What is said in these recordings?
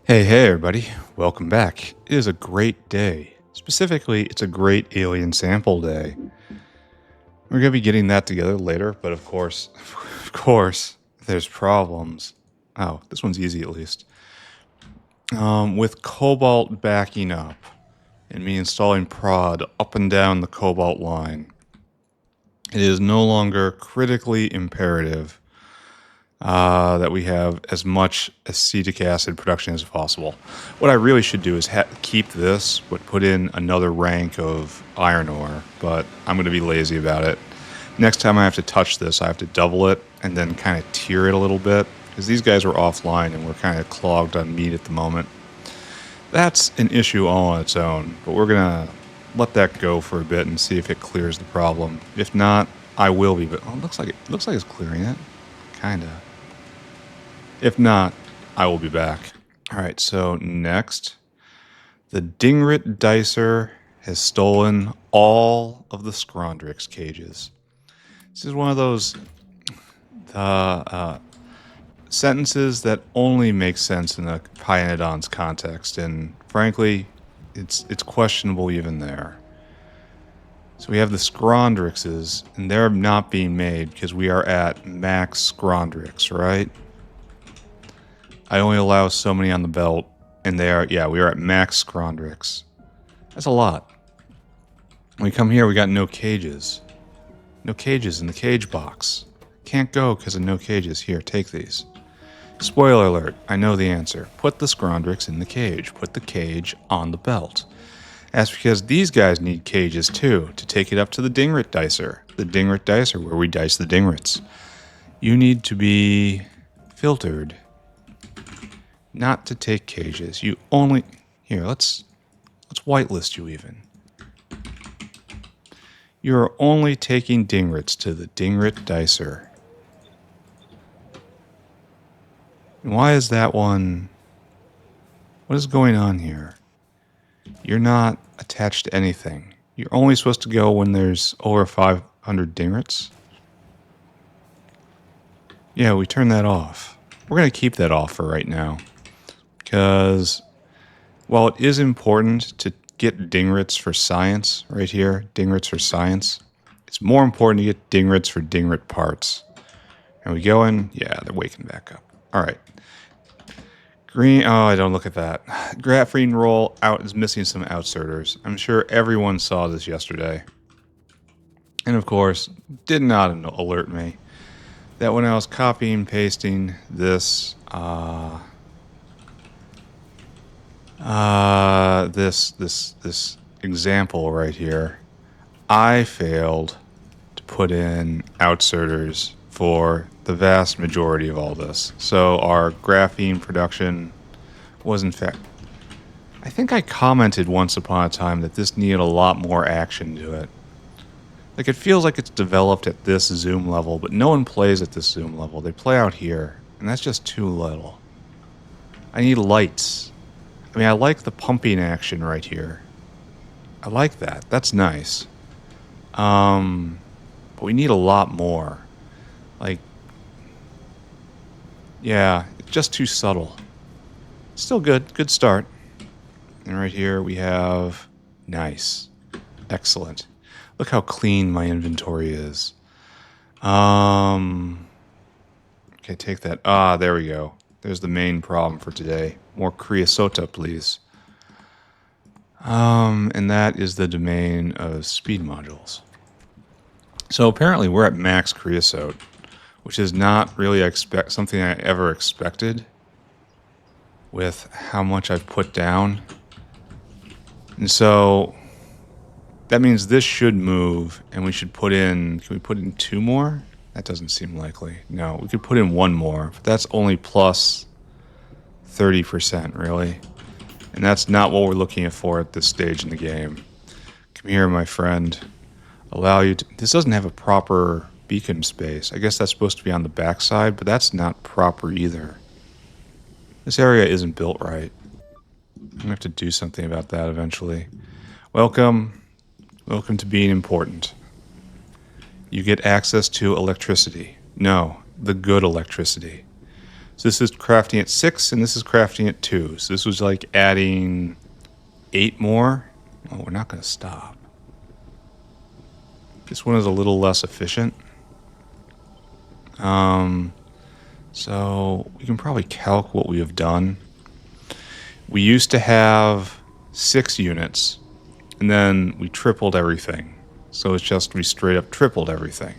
Hey everybody, welcome back. It is a great day. Specifically, it's a great alien sample day. We're going to be getting that together later, but of course, there's problems. Oh, this one's easy at least. With Cobalt backing up and me installing prod up and down the Cobalt line, it is no longer critically imperative that we have as much acetic acid production as possible. What I really should do is keep this, but put in another rank of iron ore, but I'm going to be lazy about it. Next time I have to touch this, I have to double it and then kind of tier it a little bit, because these guys were offline and we're kind of clogged on meat at the moment. That's an issue all on its own, but we're going to let that go for a bit and see if it clears the problem. If not, I will be, but it looks like it's clearing it. Kinda. If not, I will be back. Alright, so next. The Dingrit Dicer has stolen all of the Scrondrix cages. This is one of those sentences that only make sense in a Pyanodon's context, and frankly, it's questionable even there. So we have the Scrondrixes, and they're not being made because we are at max Scrondrix, right? I only allow so many on the belt, and we are at max Scrondrix. That's a lot. When we come here, we got no cages. No cages in the cage box. Can't go because of no cages. Here, take these. Spoiler alert, I know the answer. Put the Scrondrix in the cage. Put the cage on the belt. That's because these guys need cages too, to take it up to the Dingrit Dicer. The Dingrit Dicer, where we dice the Dingrits. You need to be filtered. Not to take cages. You only... Here, let's whitelist you even. You are only taking Dingrits to the Dingrit Dicer. And why is that one... What is going on here? You're not attached to anything. You're only supposed to go when there's over 500 Dingrits. Yeah, we turn that off. We're going to keep that off for right now. Because while it is important to get Dingrits for science right here, Dingrits for science, it's more important to get Dingrits for Dingrit parts. Are we going? Yeah, they're waking back up. All right. Green. Oh, I don't look at that. Graphene roll out is missing some outserters. I'm sure everyone saw this yesterday. And of course, did not alert me that when I was copying and pasting this, this example right here, I failed to put in outserters for the vast majority of all this. So our graphene production was in fact... I think I commented once upon a time that this needed a lot more action to it. Like, it feels like it's developed at this zoom level, but no one plays at this zoom level. They play out here, and that's just too little. I need lights. I mean, I like the pumping action right here. I like that. That's nice. But we need a lot more. Like, yeah, it's just too subtle. Still good. Good start. And right here we have... Nice. Excellent. Look how clean my inventory is. Okay, take that. Ah, there we go. There's the main problem for today. More creosote, please. And that is the domain of speed modules. So apparently we're at max creosote, which is not really something I ever expected with how much I've put down. And so that means this should move, and we should put in... Can we put in 2 more? That doesn't seem likely. No, we could put in 1 more, but that's only plus 30%, really. And that's not what we're looking for at this stage in the game. Come here, my friend. Allow you to... This doesn't have a proper beacon space. I guess that's supposed to be on the backside, but that's not proper either. This area isn't built right. I'm going to have to do something about that eventually. Welcome. Welcome to being important. You get access to electricity. No, the good electricity. So this is crafting at 6, and this is crafting at 2. So this was like adding 8 more. Oh, we're not going to stop. This one is a little less efficient. So we can probably calc what we have done. We used to have 6 units, and then we tripled everything. So it's just we straight up tripled everything.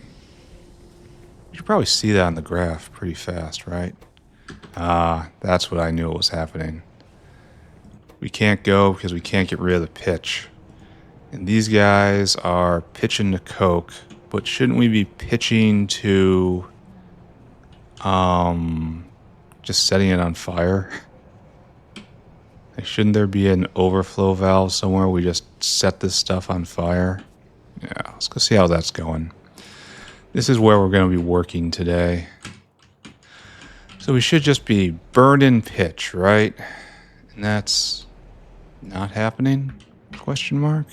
You can probably see that on the graph pretty fast, right? That's what I knew was happening. We can't go because we can't get rid of the pitch. And these guys are pitching to coke, but shouldn't we be pitching to just setting it on fire? Like, shouldn't there be an overflow valve somewhere we just set this stuff on fire? Yeah, let's go see how that's going. This is where we're going to be working today. So we should just be burned in pitch, right? And that's not happening? Question mark?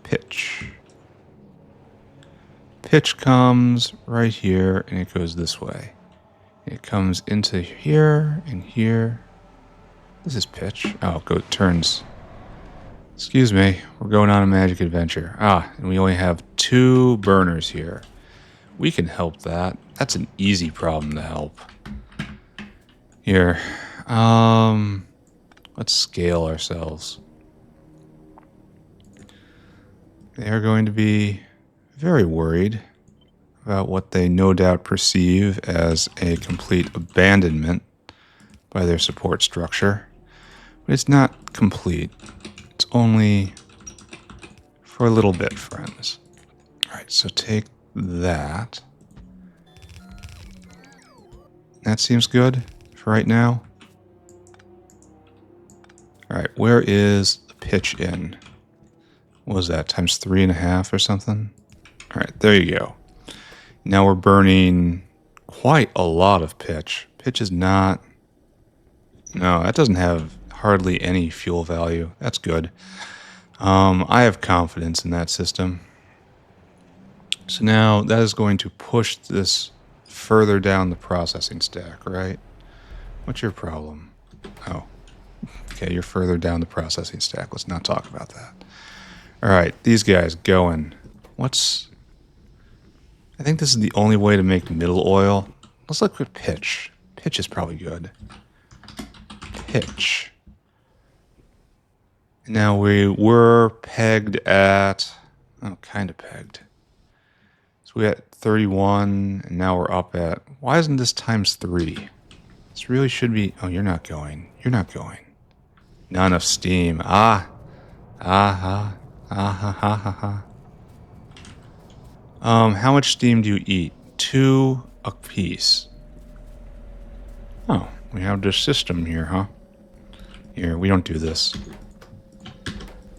Pitch. Pitch comes right here, and it goes this way. It comes into here and here. This is pitch. Oh, it turns. Excuse me, we're going on a magic adventure. And we only have 2 burners here. We can help that. That's an easy problem to help. Here. Let's scale ourselves. They are going to be very worried about what they no doubt perceive as a complete abandonment by their support structure. But it's not complete. It's only for a little bit, friends. Alright, so take that. That seems good for right now. Alright, where is the pitch in? What was that, times 3.5 or something? Alright, there you go. Now we're burning quite a lot of pitch. Pitch is not... No, that doesn't have hardly any fuel value. That's good. I have confidence in that system. So now that is going to push this further down the processing stack, right? What's your problem? Oh, okay, you're further down the processing stack. Let's not talk about that. All right, these guys going. I think this is the only way to make middle oil. Let's look at pitch. Pitch is probably good. Pitch. Now we were pegged at... Oh, kind of pegged. So we had 31, and now we're up at... Why isn't this times 3? This really should be... Oh, you're not going. You're not going. Not enough steam. Ha, ha, ha. How much steam do you eat? 2 a piece. Oh, we have this system here, huh? Here, we don't do this.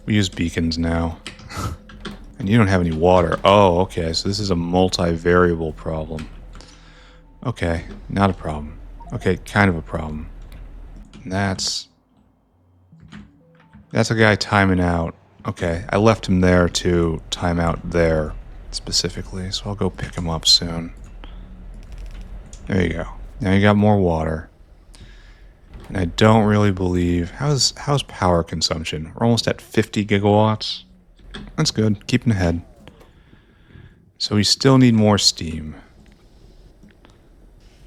We use beacons now. And you don't have any water. Oh, okay, so this is a multi-variable problem. Okay, not a problem. Okay, kind of a problem. And that's a guy timing out. Okay, I left him there to time out there specifically, so I'll go pick him up soon. There you go. Now you got more water. And I don't really believe... How's power consumption? We're almost at 50 gigawatts. That's good. Keeping ahead. So we still need more steam.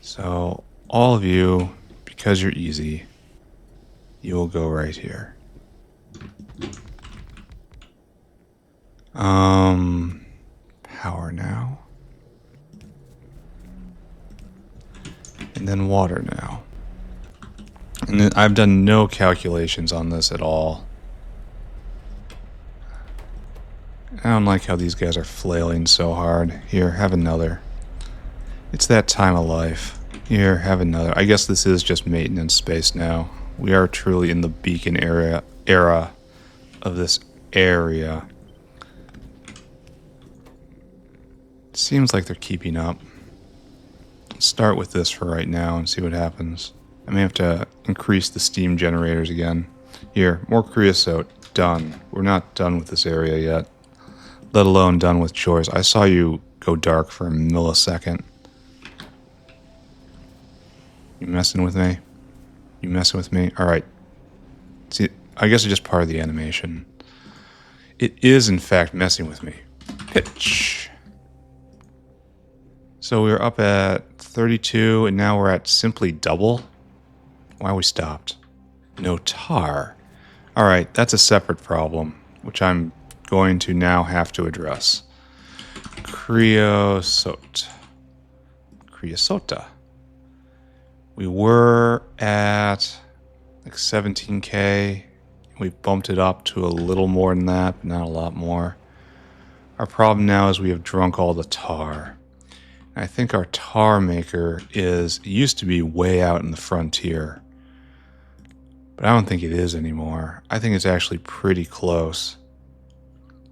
So all of you, because you're easy, you will go right here. Power now. And then water now. And then I've done no calculations on this at all. I don't like how these guys are flailing so hard. Here, have another. It's that time of life. Here, have another. I guess this is just maintenance space now. We are truly in the beacon era of this area. It seems like they're keeping up. Let's start with this for right now and see what happens. I may have to increase the steam generators again. Here, more creosote. Done. We're not done with this area yet. Let alone done with chores. I saw you go dark for a millisecond. You messing with me? You messing with me? All right. See, I guess it's just part of the animation. It is, in fact, messing with me. Pitch. So we were up at 32, and now we're at simply double. Why we stopped? No tar. All right, that's a separate problem, which I'm going to now have to address. Creosote. Creosota. We were at like 17K. We bumped it up to a little more than that, but not a lot more. Our problem now is we have drunk all the tar. I think our tar maker used to be way out in the frontier. But I don't think it is anymore. I think it's actually pretty close.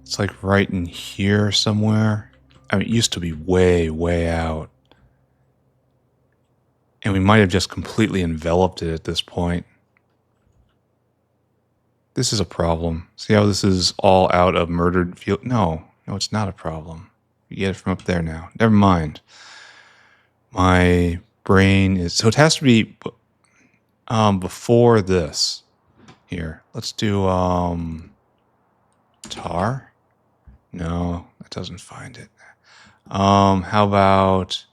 It's like right in here somewhere. I mean, it used to be way, way out. And we might have just completely enveloped it at this point. This is a problem. See how this is all out of murdered field? No, it's not a problem. You get it from up there now. Never mind. My brain is... So it has to be before this. Here, let's do tar. No, that doesn't find it. How about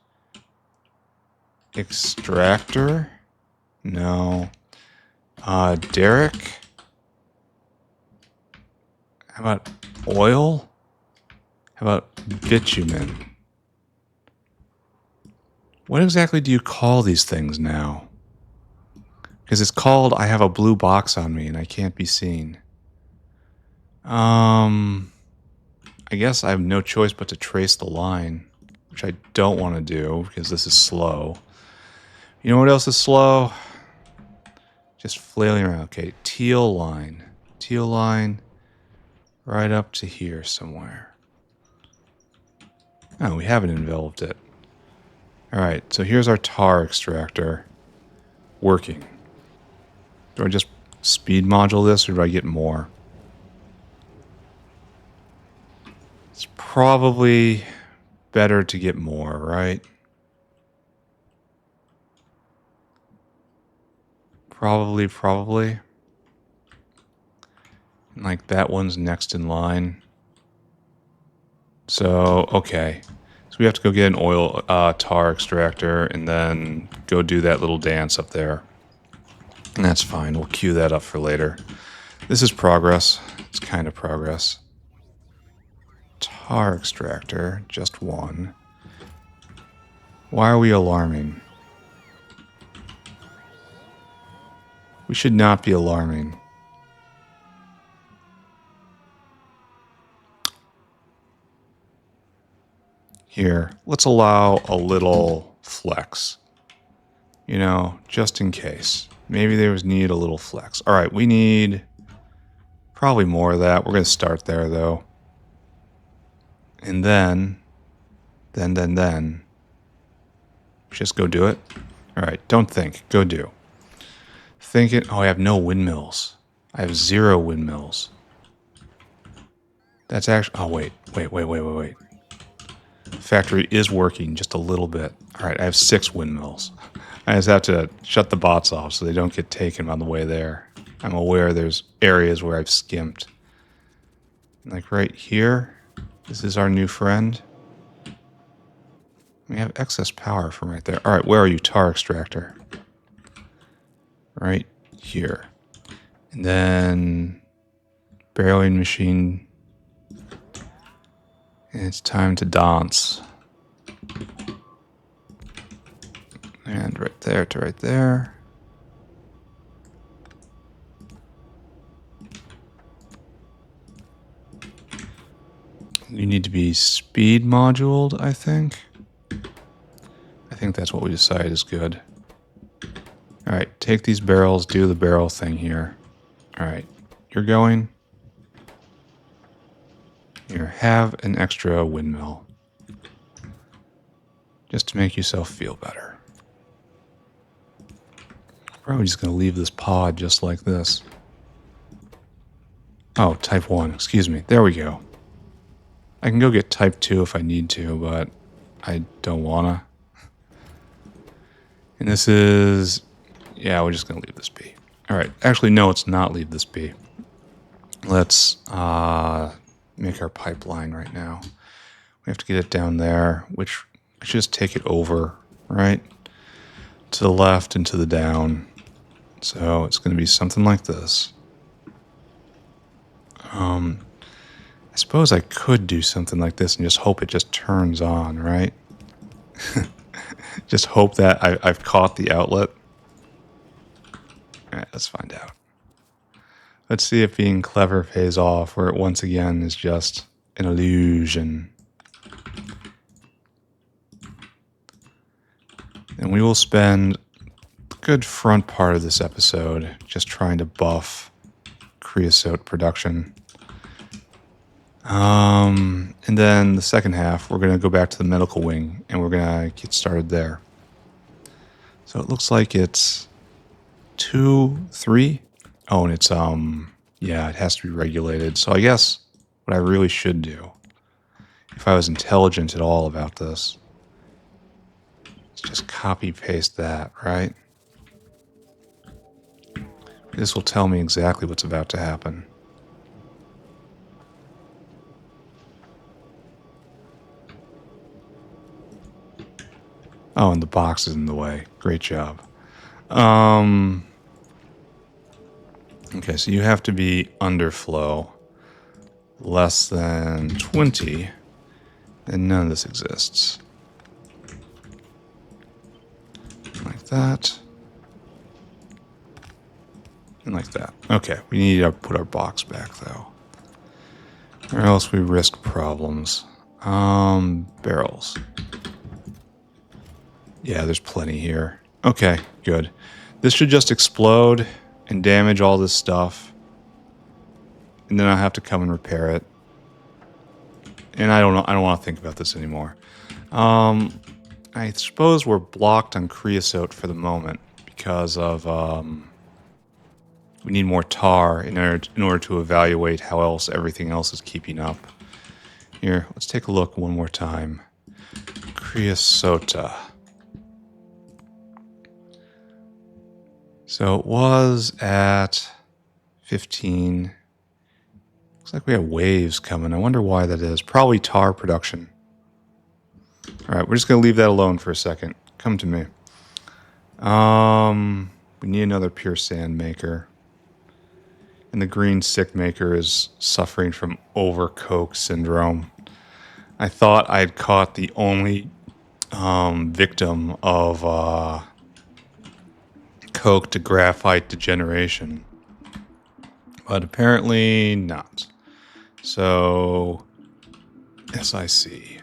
extractor? No. Derrick? How about oil? How about bitumen? What exactly do you call these things now? Because it's called I have a blue box on me and I can't be seen. I guess I have no choice but to trace the line, which I don't want to do because this is slow. You know what else is slow? Just flailing around. Okay, teal line. Teal line right up to here somewhere. Oh, we haven't enveloped it. Alright, so here's our tar extractor working. Do I just speed module this or do I get more? It's probably better to get more, right? Probably. Like that one's next in line. So, okay. So we have to go get an oil tar extractor and then go do that little dance up there. And that's fine. We'll queue that up for later. This is progress. It's kind of progress. Tar extractor, just one. Why are we alarming? We should not be alarming. Here, let's allow a little flex. You know, just in case. Maybe there was need a little flex. All right, we need probably more of that. We're going to start there, though. And then, just go do it. All right, don't think. Go do. Think it. Oh, I have no windmills. I have 0 windmills. That's actually... Oh, wait. Factory is working just a little bit. All right, I have 6 windmills. I just have to shut the bots off so they don't get taken on the way there. I'm aware there's areas where I've skimped. Like right here, this is our new friend. We have excess power from right there. All right, where are you, tar extractor? Right here. And then barreling machine. And it's time to dance. And right there to right there. You need to be speed moduled, I think. I think that's what we decided is good. Alright, take these barrels, do the barrel thing here. Alright, you're going. Here, have an extra windmill. Just to make yourself feel better. Probably just going to leave this pod just like this. Oh, type 1, excuse me. There we go. I can go get type 2 if I need to, but I don't wanna. And this is, yeah, we're just going to leave this be. All right. Actually, no, it's not leave this be. Let's make our pipeline right now. We have to get it down there, which I should just take it over, right? To the left and to the down. So it's going to be something like this. I suppose I could do something like this and just hope it just turns on, right? Just hope that I've caught the outlet. All right, let's find out. Let's see if being clever pays off, or it once again is just an illusion. And we will spend a good front part of this episode just trying to buff creosote production. And then the second half, we're going to go back to the medical wing, and we're going to get started there. So it looks like it's 2, 3. Oh, and it's, yeah, it has to be regulated. So I guess what I really should do, if I was intelligent at all about this, is just copy paste that, right? This will tell me exactly what's about to happen. Oh, and the box is in the way. Great job. Okay, so you have to be underflow, less than 20, and none of this exists. Like that. And like that. Okay, we need to put our box back, though. Or else we risk problems. Barrels. Yeah, there's plenty here. Okay, good. This should just explode and damage all this stuff. And then I'll have to come and repair it. And I don't know. I don't want to think about this anymore. I suppose we're blocked on creosote for the moment because of we need more tar in order to evaluate how else everything else is keeping up. Here, let's take a look one more time. Creosote. So it was at 15. Looks like we have waves coming. I wonder why that is. Probably tar production. All right, we're just going to leave that alone for a second. Come to me. We need another pure sand maker. And the green stick maker is suffering from over-coke syndrome. I thought I had caught the only victim of coke to graphite degeneration. But apparently not. So, SIC.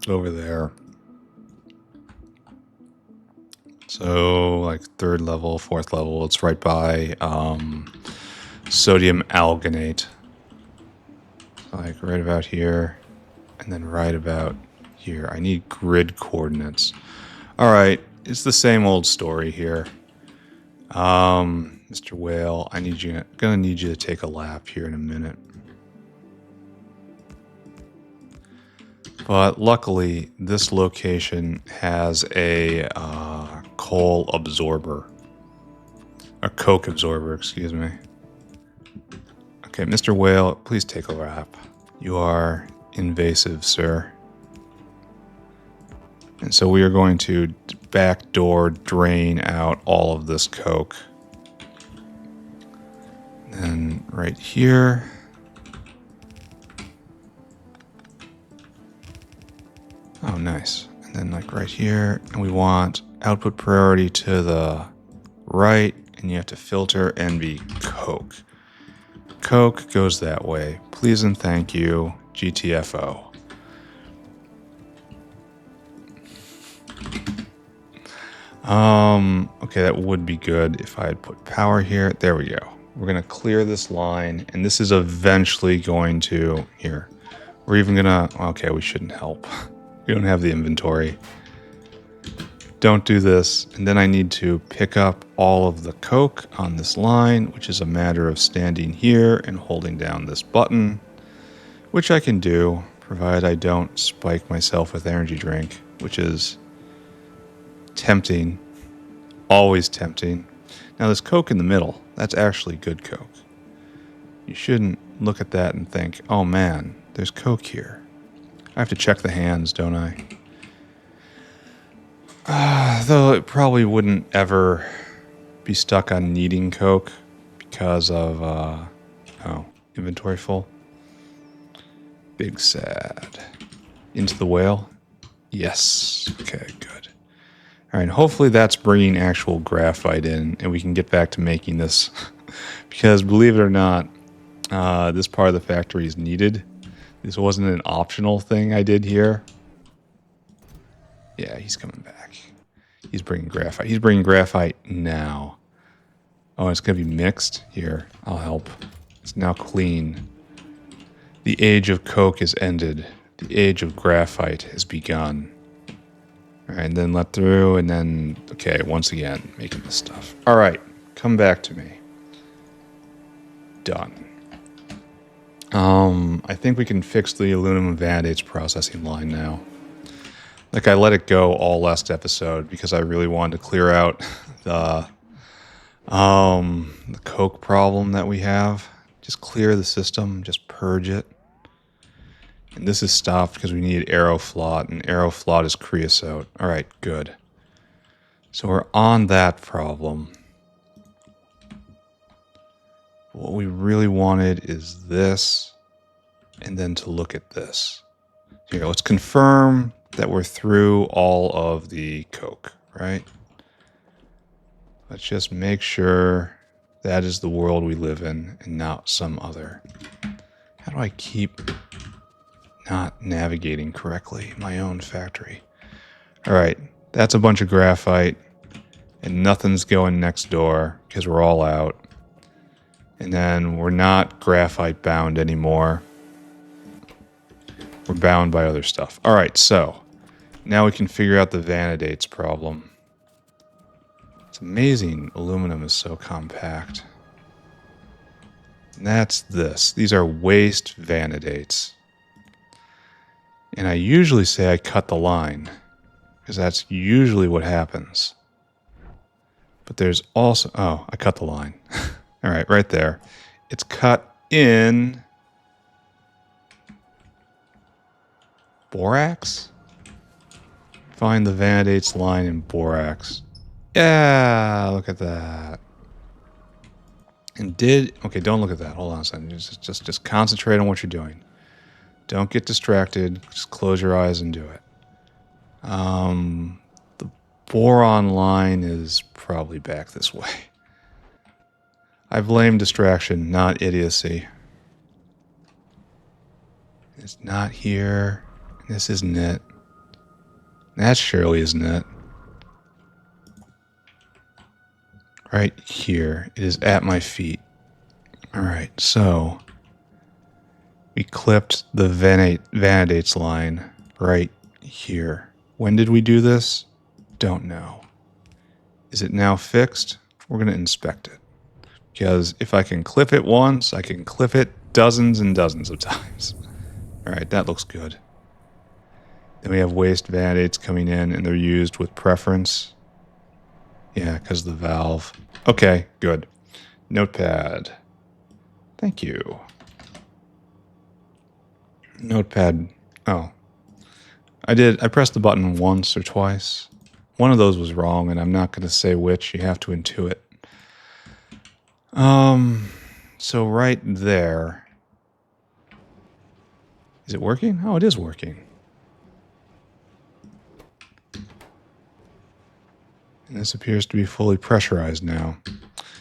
Over there. So, like 3rd level, 4th level. It's right by sodium alginate. Like right about here. And then right about here. I need grid coordinates. Alright, it's the same old story here. Mr. Whale, gonna need you to take a lap here in a minute. But luckily, this location has a coal absorber. A coke absorber, excuse me. Okay, Mr. Whale, please take a lap. You are invasive, sir. And so we are going to backdoor drain out all of this coke. And right here. Oh, nice. And then like right here, and we want output priority to the right, and you have to filter and be coke. Coke goes that way. Please and thank you, GTFO. Okay, that would be good if I had put power here. There we go. We're going to clear this line, and this is eventually going to, here. We're even going to, okay, we shouldn't help. We don't have the inventory. Don't do this. And then I need to pick up all of the coke on this line, which is a matter of standing here and holding down this button, which I can do, provided I don't spike myself with energy drink, which is tempting. always tempting. Now there's Coke in the middle. That's actually good Coke. You shouldn't look at that and think, oh man, there's Coke here. I have to check the hands, don't I? Though it probably wouldn't ever be stuck on needing Coke because of, inventory full. Big sad. Into the whale? Yes. Okay, good. All right, hopefully that's bringing actual graphite in and we can get back to making this. Because believe it or not, this part of the factory is needed. This wasn't an optional thing I did here. Yeah, he's coming back. He's bringing graphite. He's bringing graphite now. Oh, it's going to be mixed? Here, I'll help. It's now clean. The age of Coke is ended. The age of graphite has begun. All right, and then let through, and then, okay, once again, making this stuff. All right, come back to me. Done. I think we can fix the aluminum vanidates processing line now. Like, I let it go all last episode because I really wanted to clear out the Coke problem that we have. Just clear the system, just purge it. And this is stopped because we need aeroflot, and aeroflot is creosote. All right, good. So we're on that problem. What we really wanted is this, and then to look at this. Here, let's confirm that we're through all of the Coke, right? Let's just make sure that is the world we live in and not some other. How do I keep not navigating correctly in my own factory? All right, that's a bunch of graphite, and nothing's going next door because we're all out. And then we're not graphite bound anymore. We're bound by other stuff. All right, so now we can figure out the vanidates problem. It's amazing aluminum is so compact. And that's this. These are waste vanidates. And I usually say I cut the line, because that's usually what happens. But there's also... Oh, I cut the line. All right, right there. It's cut in... borax? Find the vanidates line in borax. Yeah, look at that. And okay, don't look at that. Hold on a second. Just concentrate on what you're doing. Don't get distracted. Just close your eyes and do it. The boron line is probably back this way. I blame distraction, not idiocy. It's not here. This isn't it. That surely isn't it. Right here. It is at my feet. Alright, so we clipped the vanidates line right here. When did we do this? Don't know. Is it now fixed? We're going to inspect it. Because if I can clip it once, I can clip it dozens and dozens of times. Alright, that looks good. Then we have waste vanidates coming in, and they're used with preference. Yeah, because of the valve. Okay, good. Notepad. Thank you. Notepad. Oh. I pressed the button once or twice. One of those was wrong, and I'm not going to say which. You have to intuit. So right there. Is it working? Oh, it is working. And this appears to be fully pressurized now.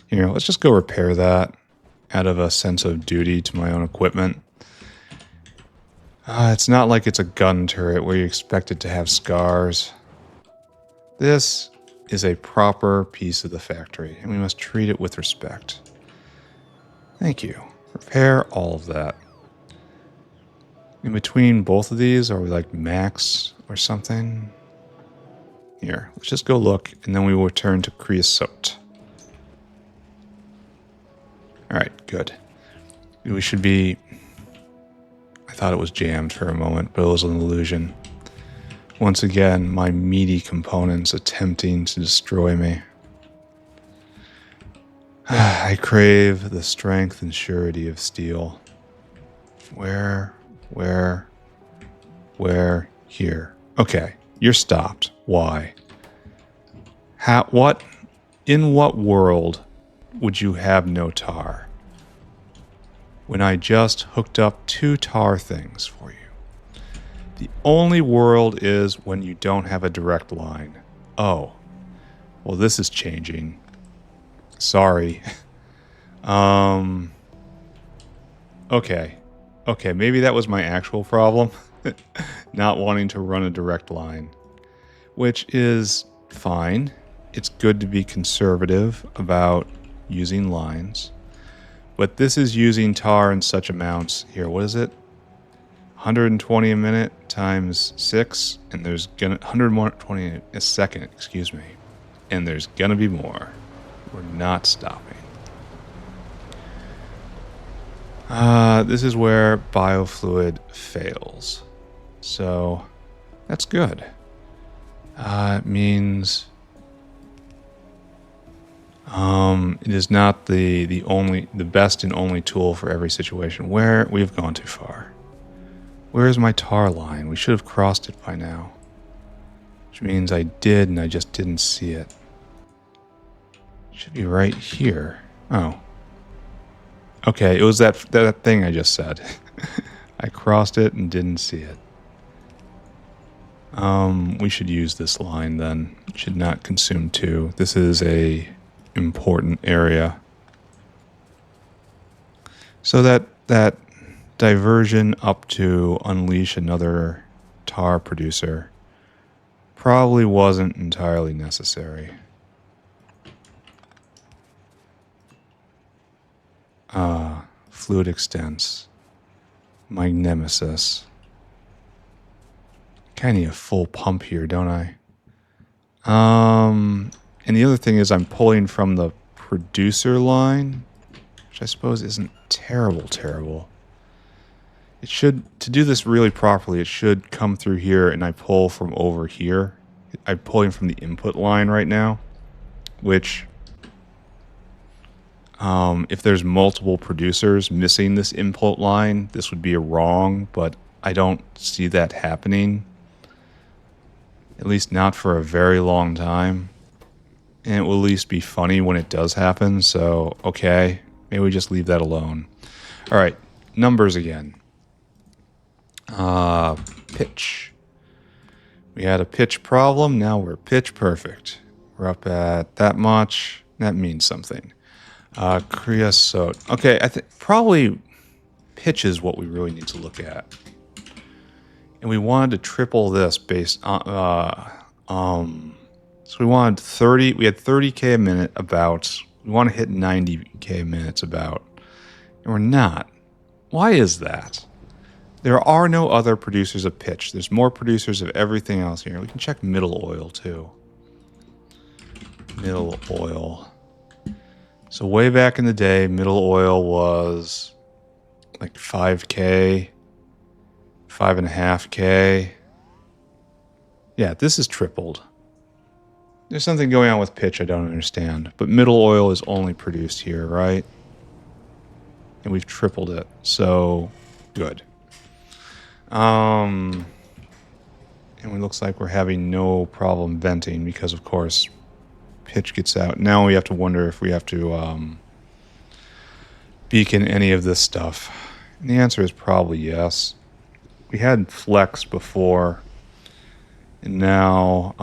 Here, let's just go repair that out of a sense of duty to my own equipment. It's not like it's a gun turret where you expect it to have scars. This is a proper piece of the factory, and we must treat it with respect. Thank you. Repair all of that. In between both of these, are we like max or something? Here, let's just go look, and then we will return to creosote. Alright, good. We should be... I thought it was jammed for a moment, but it was an illusion. Once again, my meaty components attempting to destroy me. I crave the strength and surety of steel. Where, here. Okay, you're stopped. Why? In what world would you have no tar? When I just hooked up 2 tar things for you. The only world is when you don't have a direct line. Oh, well, this is changing. Sorry. Okay. Okay, maybe that was my actual problem. Not wanting to run a direct line. Which is fine. It's good to be conservative about using lines. But this is using tar in such amounts. Here, what is it? 120 a minute times 6, and there's gonna 120 a second, excuse me. And there's gonna be more. We're not stopping. This is where biofluid fails. So that's good. It means it is not the best and only tool for every situation. Where we've gone too far. Where is my tar line? We should have crossed it by now. Which means I did and I just didn't see it. It should be right here. Oh. Okay, it was that thing I just said. I crossed it and didn't see it. We should use this line then. It should not consume 2. This is a important area. So that diversion up to unleash another tar producer probably wasn't entirely necessary. Fluid extents. My nemesis. Kind of need a full pump here, don't I? And the other thing is I'm pulling from the producer line, which I suppose isn't terrible. It should, to do this really properly, it should come through here and I pull from over here. I'm pulling from the input line right now, which if there's multiple producers missing this input line, this would be a wrong, but I don't see that happening. At least not for a very long time. And it will at least be funny when it does happen, so okay, maybe we just leave that alone. Alright, numbers again. Pitch. We had a pitch problem, now we're pitch perfect. We're up at that much, that means something. Creosote. Okay, I think probably pitch is what we really need to look at. And we wanted to triple this based on, so we wanted 30, we had 30k a minute about, we want to hit 90k minutes about, and we're not. Why is that? There are no other producers of pitch. There's more producers of everything else here. We can check middle oil too. Middle oil. So way back in the day, middle oil was like 5k, 5.5k. Yeah, this is tripled. There's something going on with pitch I don't understand. But middle oil is only produced here, right? And we've tripled it. So, good. And it looks like we're having no problem venting because, of course, pitch gets out. Now we have to wonder if we have to beacon any of this stuff. And the answer is probably yes. We had flex before. And now,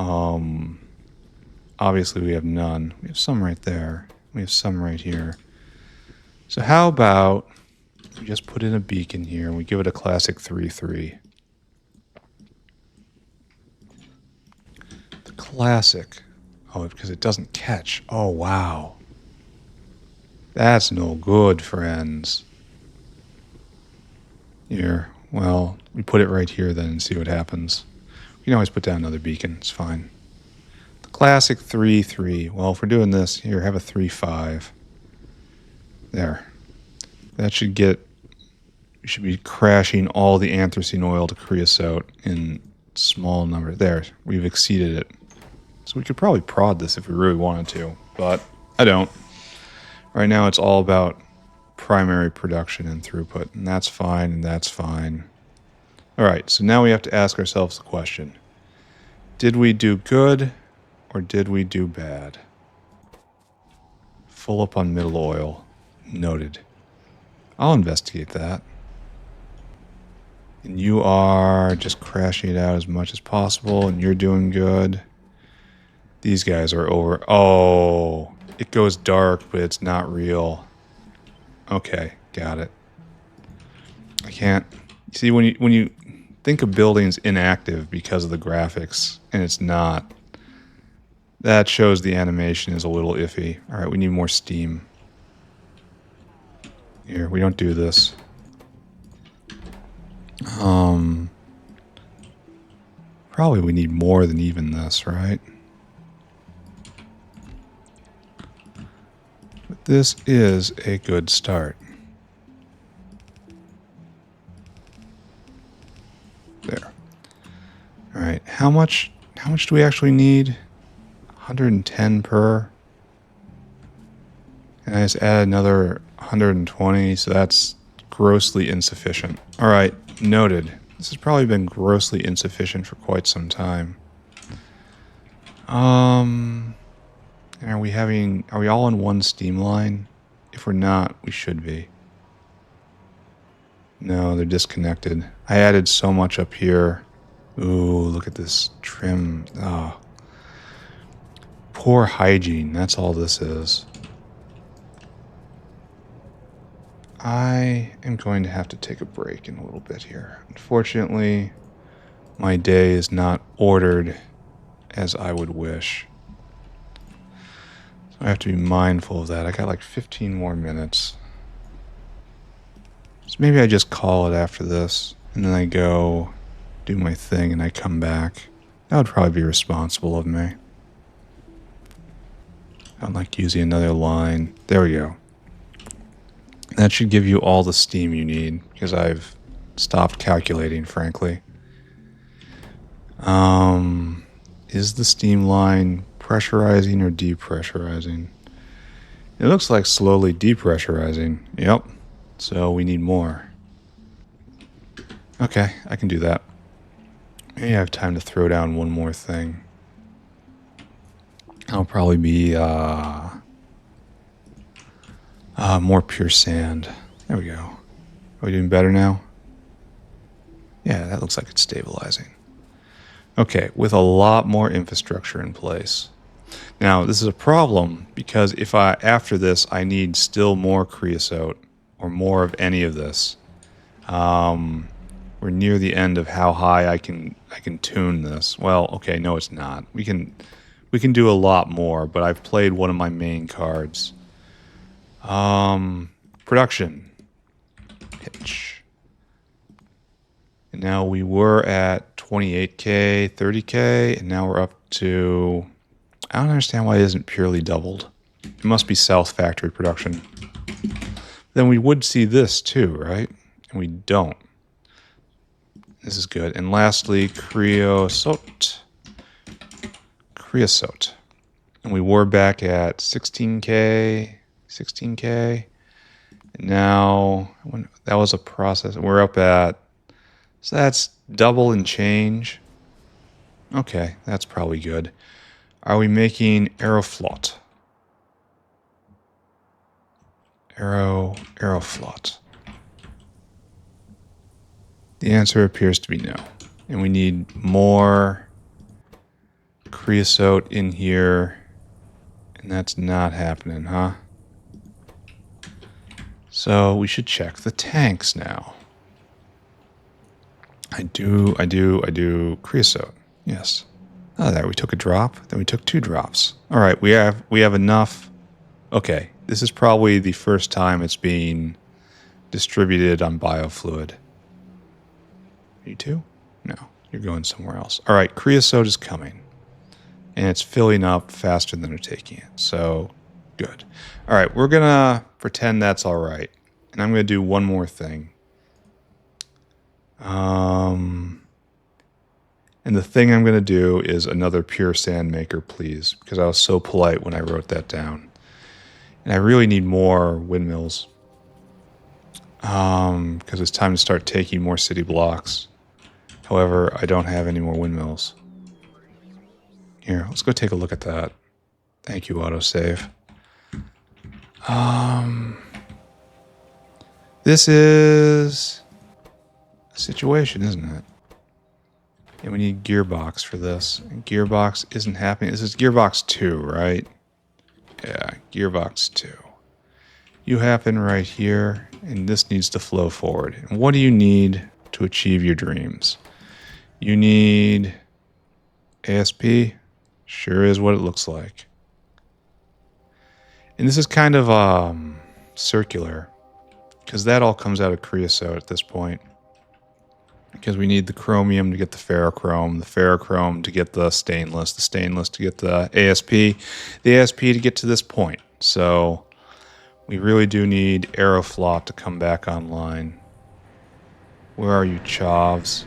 obviously we have none. We have some right there. We have some right here. So how about we just put in a beacon here and we give it a classic 3-3. The classic. Oh, because it doesn't catch. Oh, wow. That's no good, friends. Here. Well, we put it right here then and see what happens. We can always put down another beacon. It's fine. The classic 3-3. Well, if we're doing this, here, have a 3-5. There. That should get... We should be crashing all the anthracene oil to creosote in small numbers. There. We've exceeded it. So we could probably prod this if we really wanted to, but I don't. Right now it's all about primary production and throughput, and that's fine, and that's fine. All right, so now we have to ask ourselves the question. Did we do good or did we do bad? Full up on middle oil. Noted. I'll investigate that. And you are just crashing it out as much as possible, and you're doing good. These guys are over. Oh, it goes dark, but it's not real. Okay, got it. I can't... See, when you think a building's inactive because of the graphics, and it's not, that shows the animation is a little iffy. All right, we need more steam. Here, we don't do this. Probably we need more than even this, right? But this is a good start. There. All right, how much do we actually need? 110 per. And I just add another 120, so that's grossly insufficient. All right, noted. This has probably been grossly insufficient for quite some time. Are we all on one steam line? If we're not, we should be. No, they're disconnected. I added so much up here. Ooh, look at this trim. Oh. Poor hygiene, that's all this is. I am going to have to take a break in a little bit here. Unfortunately, my day is not ordered as I would wish. So I have to be mindful of that. I got like 15 more minutes. So maybe I just call it after this, and then I go do my thing and I come back. That would probably be responsible of me. I'd like using another line. There we go. That should give you all the steam you need, because I've stopped calculating, frankly. Is the steam line pressurizing or depressurizing? It looks like slowly depressurizing. Yep. So we need more. Okay, I can do that. Maybe I have time to throw down one more thing. I'll probably be more pure sand. There we go. Are we doing better now? Yeah, that looks like it's stabilizing. Okay, with a lot more infrastructure in place. Now, this is a problem because if after this, I need still more creosote or more of any of this. We're near the end of how high I can tune this. Well, okay, no, it's not. We can do a lot more, but I've played one of my main cards. Production. Pitch. And now we were at 28K, 30K, and now we're up to... I don't understand why it isn't purely doubled. It must be South Factory production. Then we would see this too, right? And we don't. This is good. And lastly, creosote. Creosote. And we were back at 16K, 16K. And now, that was a process. We're up at... So that's double and change. Okay, that's probably good. Are we making Aeroflot? Aeroflot. The answer appears to be no. And we need more creosote in here. And that's not happening, huh? So we should check the tanks now. I do creosote. Yes. Oh, there, we took a drop, then we took 2 drops. All right, we have enough. Okay, this is probably the first time it's being distributed on biofluid. You too? No, you're going somewhere else. All right, creosote is coming. And it's filling up faster than they're taking it, so good. All right, we're going to pretend that's all right. And I'm going to do one more thing. And the thing I'm going to do is another pure sand maker, please, because I was so polite when I wrote that down. And I really need more windmills. Because it's time to start taking more city blocks. However, I don't have any more windmills. Here, let's go take a look at that. Thank you, autosave. This is a situation, isn't it? And we need gearbox for this. And gearbox isn't happening. This is gearbox 2, right? Yeah, gearbox 2. You happen right here, and this needs to flow forward. And what do you need to achieve your dreams? You need ASP. Sure is what it looks like. And this is kind of circular, because that all comes out of creosote at this point. Because we need the chromium to get the ferrochrome to get the stainless to get the ASP to get to this point. So we really do need Aeroflot to come back online. Where are you, Chovs?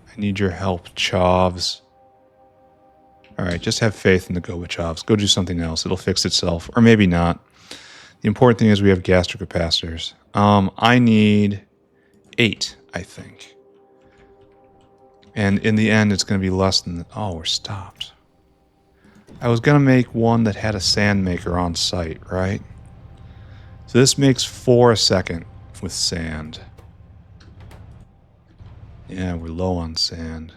I need your help, Chovs. Alright, just have faith in the Gobachovs. Go do something else. It'll fix itself. Or maybe not. The important thing is we have gastric capacitors. I need 8, I think. And in the end, it's going to be less than... Oh, we're stopped. I was going to make one that had a sand maker on site, right? So this makes 4 a second with sand. Yeah, we're low on sand.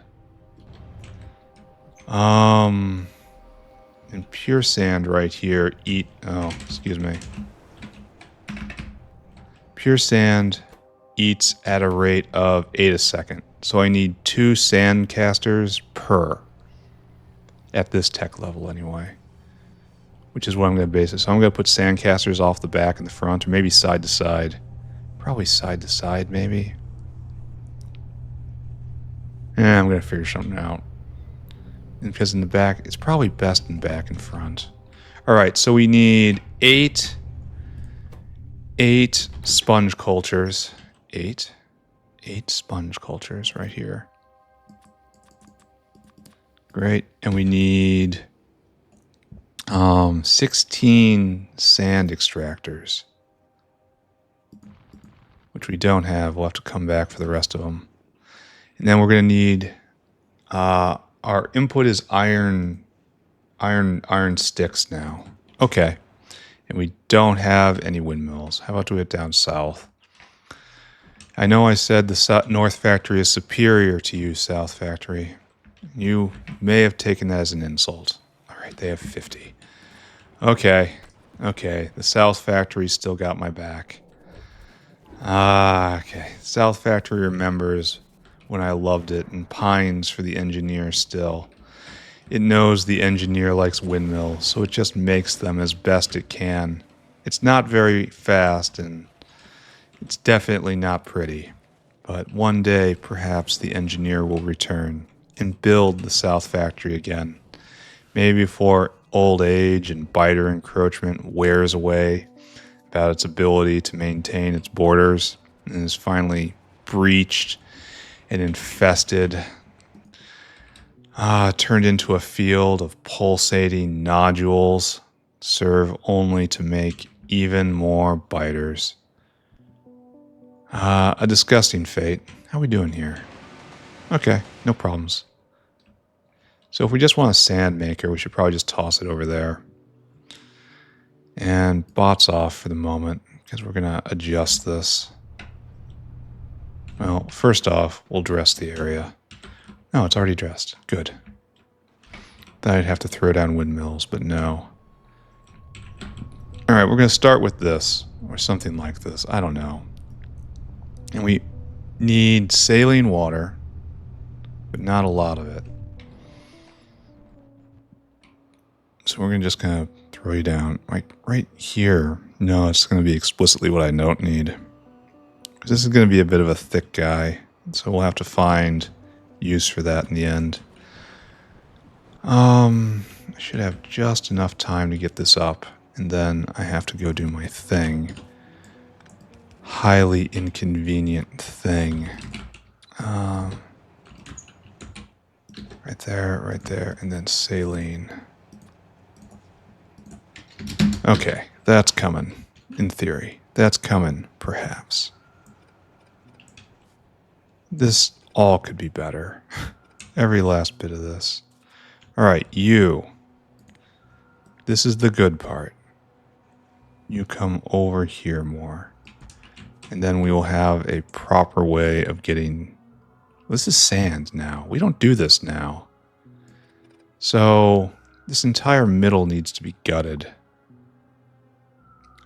And pure sand right here excuse me. Pure sand eats at a rate of 8 a second. So I need 2 sand casters per. At this tech level anyway. Which is what I'm going to base it. So I'm going to put sand casters off the back and the front, or maybe side to side. Probably side to side, maybe. I'm going to figure something out. And because in the back, it's probably best in back and front. Alright, so we need 8 sponge cultures. 8 sponge cultures right here. Great. And we need 16 sand extractors. Which we don't have. We'll have to come back for the rest of them. And then we're going to need... our input is iron sticks now. Okay. And we don't have any windmills. How about do it down south? I know I said the North Factory is superior to you, South Factory. You may have taken that as an insult. All right, they have 50. Okay. The South Factory still got my back. Okay. South Factory remembers when I loved it and pines for the engineer still. It knows the engineer likes windmills, so it just makes them as best it can. It's not very fast, and it's definitely not pretty. But one day, perhaps the engineer will return and build the South Factory again. Maybe before old age and biter encroachment wears away about its ability to maintain its borders and is finally breached and infested, turned into a field of pulsating nodules, serve only to make even more biters. A disgusting fate. How we doing here? Okay, no problems. So if we just want a sand maker, we should probably just toss it over there. And bots off for the moment, because we're going to adjust this. Well, first off, we'll dress the area. No, it's already dressed. Good. Thought I'd have to throw down windmills, but no. Alright, we're going to start with this, or something like this. I don't know. And we need saline water, but not a lot of it. So we're just going to throw you down, like right here. No, it's going to be explicitly what I don't need. Because this is going to be a bit of a thick guy, so we'll have to find use for that in the end. I should have just enough time to get this up, and then I have to go do my thing. Highly inconvenient thing. Right there, and then saline. Okay, that's coming, in theory. That's coming, perhaps. This all could be better. Every last bit of this. Alright, you. This is the good part. You come over here more. And then we will have a proper way of getting... This is sand now. We don't do this now. So, this entire middle needs to be gutted.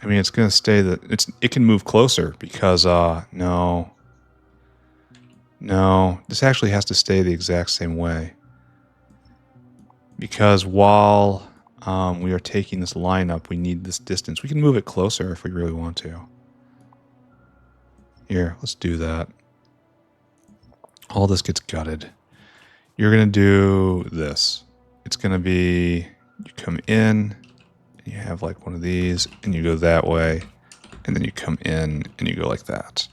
I mean, it's going to stay it can move closer because, no. No, this actually has to stay the exact same way. Because while we are taking this line up, we need this distance. We can move it closer if we really want to. Here, let's do that. All this gets gutted. You're going to do this. It's going to be, you come in, and you have like one of these, and you go that way, and then you come in, and you go like that.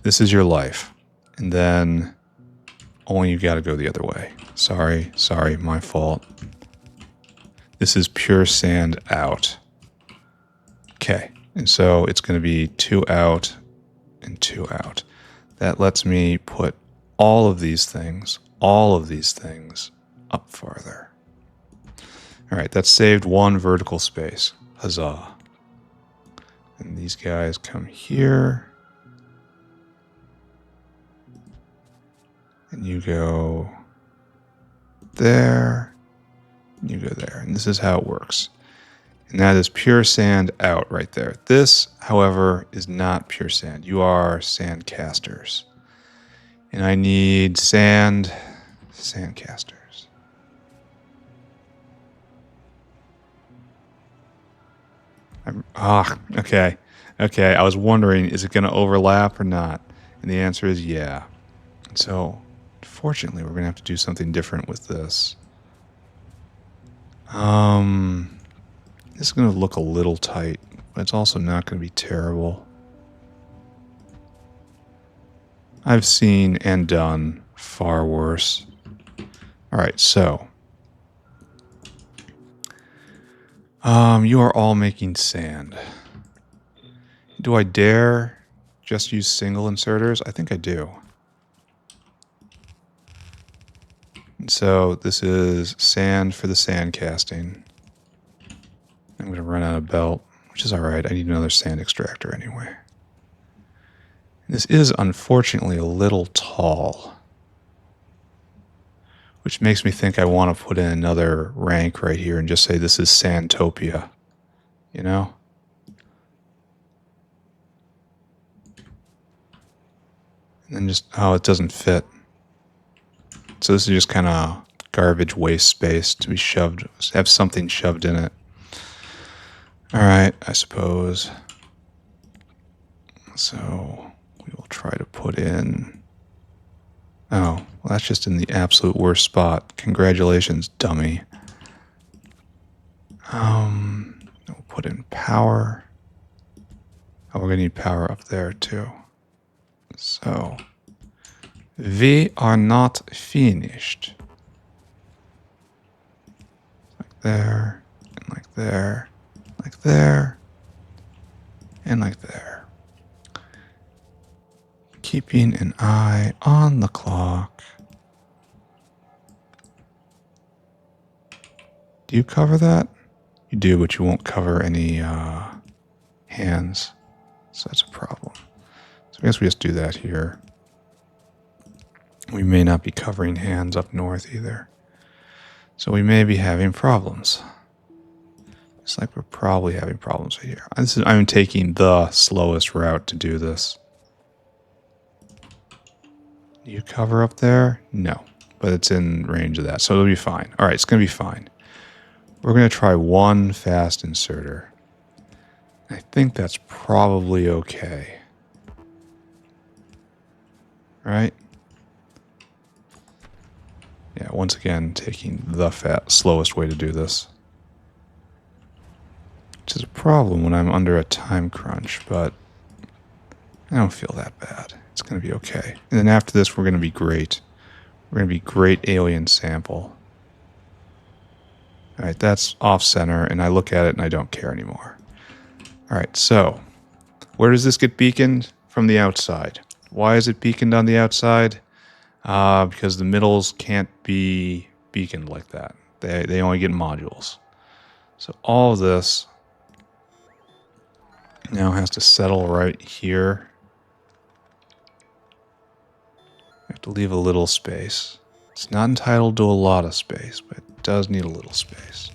This is your life. And then only you got to go the other way. Sorry, my fault. This is pure sand out. Okay, and so it's going to be 2 out and 2 out. That lets me put all of these things up farther. All right, that's saved 1 vertical space. Huzzah. And these guys come here. And you go there. And you go there. And this is how it works. And that is pure sand out right there. This, however, is not pure sand. You are sand casters. And I need sand casters. Okay. Okay, I was wondering, is it going to overlap or not? And the answer is yeah. So, fortunately, we're going to have to do something different with this. This is going to look a little tight, but it's also not going to be terrible. I've seen and done far worse. Alright, so. You are all making sand. Do I dare just use single inserters? I think I do. And so this is sand for the sand casting. I'm going to run out of belt, which is alright. I need another sand extractor anyway. This is unfortunately a little tall, which makes me think I want to put in another rank right here and just say this is Sandtopia, you know? And then just, oh, it doesn't fit. So this is just kind of garbage waste space to be shoved, have something shoved in it. Alright, I suppose. So we will try to put in... Oh, well, that's just in the absolute worst spot. Congratulations, dummy. We'll put in power. Oh, we're going to need power up there, too. So, we are not finished. Like there, and like there, like there, and like there. Keeping an eye on the clock. Do you cover that? You do, but you won't cover any hands. So that's a problem. So I guess we just do that here. We may not be covering hands up north either. So we may be having problems. It's like we're probably having problems right here. I'm taking the slowest route to do this. Do you cover up there? No. But it's in range of that. So it'll be fine. Alright, it's going to be fine. We're going to try one fast inserter. I think that's probably okay. Right? Yeah, once again, taking the slowest way to do this. Which is a problem when I'm under a time crunch, but I don't feel that bad. It's going to be okay. And then after this, we're going to be great. We're going to be great alien sample. All right, that's off center, and I look at it and I don't care anymore. All right, so where does this get beaconed? From the outside. Why is it beaconed on the outside? Because the middles can't be beaconed like that. They only get modules. So all of this now has to settle right here. I have to leave a little space. It's not entitled to a lot of space, but it does need a little space.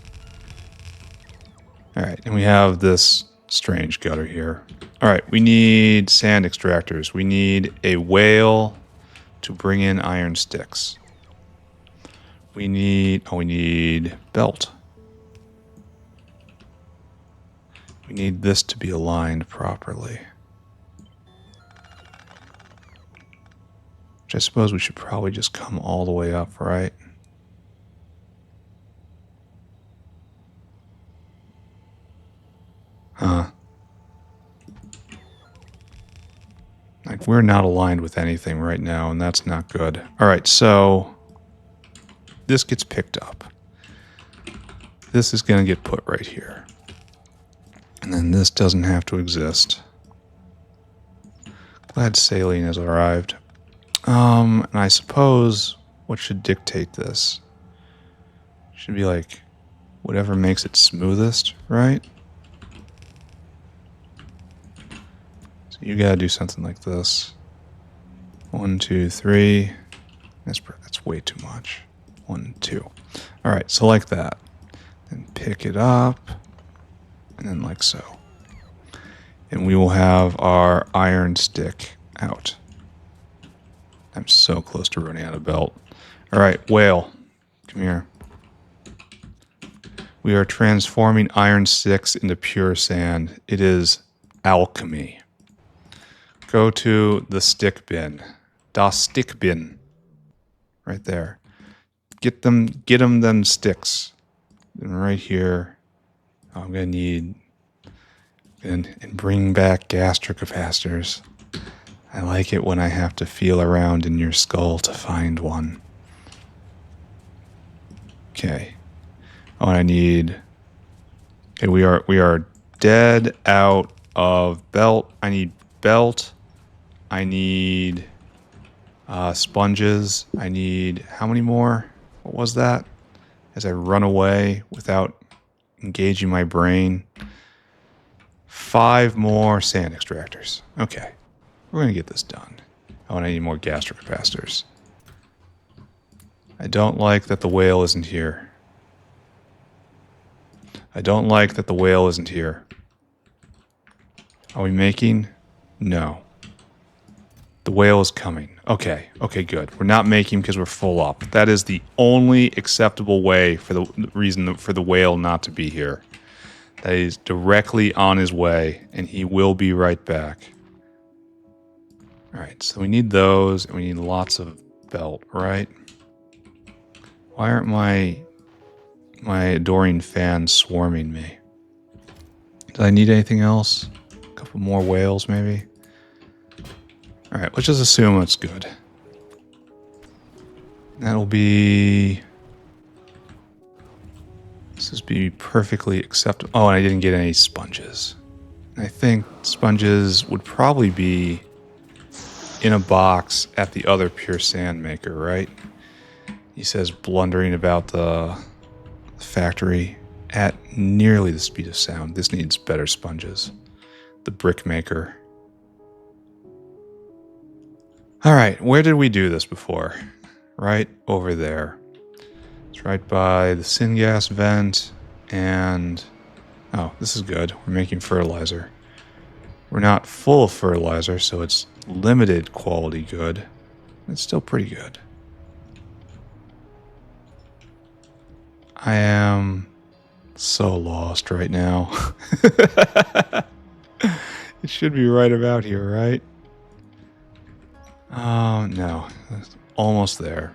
All right, and we have this strange gutter here. All right, we need sand extractors. We need a whale to bring in iron sticks. We need belt. We need this to be aligned properly. Which I suppose we should probably just come all the way up, right? Huh. Like, we're not aligned with anything right now, and that's not good. All right, so this gets picked up. This is going to get put right here. And then this doesn't have to exist. Glad saline has arrived. And I suppose what should dictate this? Should be like whatever makes it smoothest, right? So you gotta do something like this. 1, 2, 3. That's way too much. 1, 2. All right, so like that. Then pick it up, and then like so. And we will have our iron stick out. I'm so close to running out of belt. All right, whale, come here. We are transforming iron sticks into pure sand. It is alchemy. Go to the stick bin. Das Stick bin. Right there. Get them sticks. And right here, I'm going to need... And bring back gastric capacitors. I like it when I have to feel around in your skull to find one. Okay. Oh, and I need... Okay, we are dead out of belt. I need belt. I need sponges. I need... How many more? What was that? As I run away without engaging my brain. 5 more sand extractors. Okay. We're going to get this done. Oh, and I need more gastric capacitors. I don't like that the whale isn't here. I don't like that the whale isn't here. Are we making? No. The whale is coming. Okay. Okay, good. We're not making because we're full up. That is the only acceptable way for the reason for the whale not to be here. That he's directly on his way, and he will be right back. All right, so we need those, and we need lots of belt, right? Why aren't my adoring fans swarming me? Did I need anything else? A couple more whales, maybe? All right, let's just assume it's good. That'll be... This is be perfectly acceptable. Oh, and I didn't get any sponges. I think sponges would probably be in a box at the other pure sand maker, right? He says blundering about the factory at nearly the speed of sound. This needs better sponges. The brick maker. All right, where did we do this before? Right over there. It's right by the syngas vent and... Oh, this is good. We're making fertilizer. We're not full of fertilizer, so it's limited quality good. It's still pretty good. I am so lost right now. It should be right about here, right? Oh, no. It's almost there.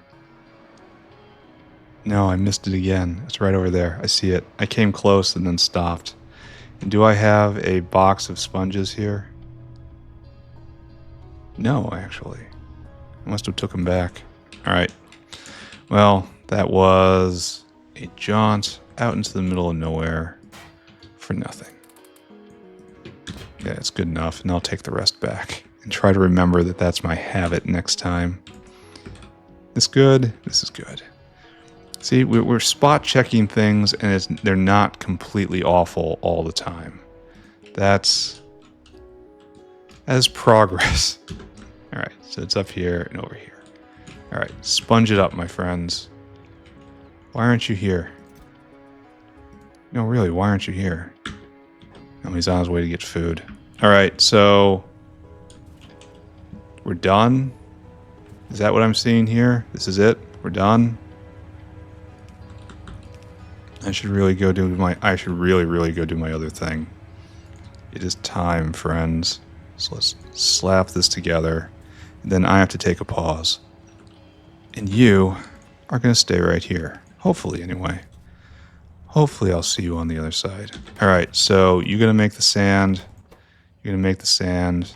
No, I missed it again. It's right over there. I see it. I came close and then stopped. And do I have a box of sponges here? No, actually. I must have took them back. All right. Well, that was a jaunt. out into the middle of nowhere for nothing. Yeah, it's good enough, and I'll take the rest back and try to remember that that's my habit next time. This good? This is good. See, we're spot checking things, and they're not completely awful all the time. That is progress. All right, so it's up here and over here. All right, sponge it up, my friends. Why aren't you here? No, really, why aren't you here? Oh, he's on his way to get food. All right, so we're done. Is that what I'm seeing here? This is it? We're done? I should really go do my... I should really go do my other thing. It is time, friends. So let's slap this together. And then I have to take a pause. And you are going to stay right here. Hopefully, anyway. Hopefully I'll see you on the other side. Alright, so you're going to make the sand. You're going to make the sand.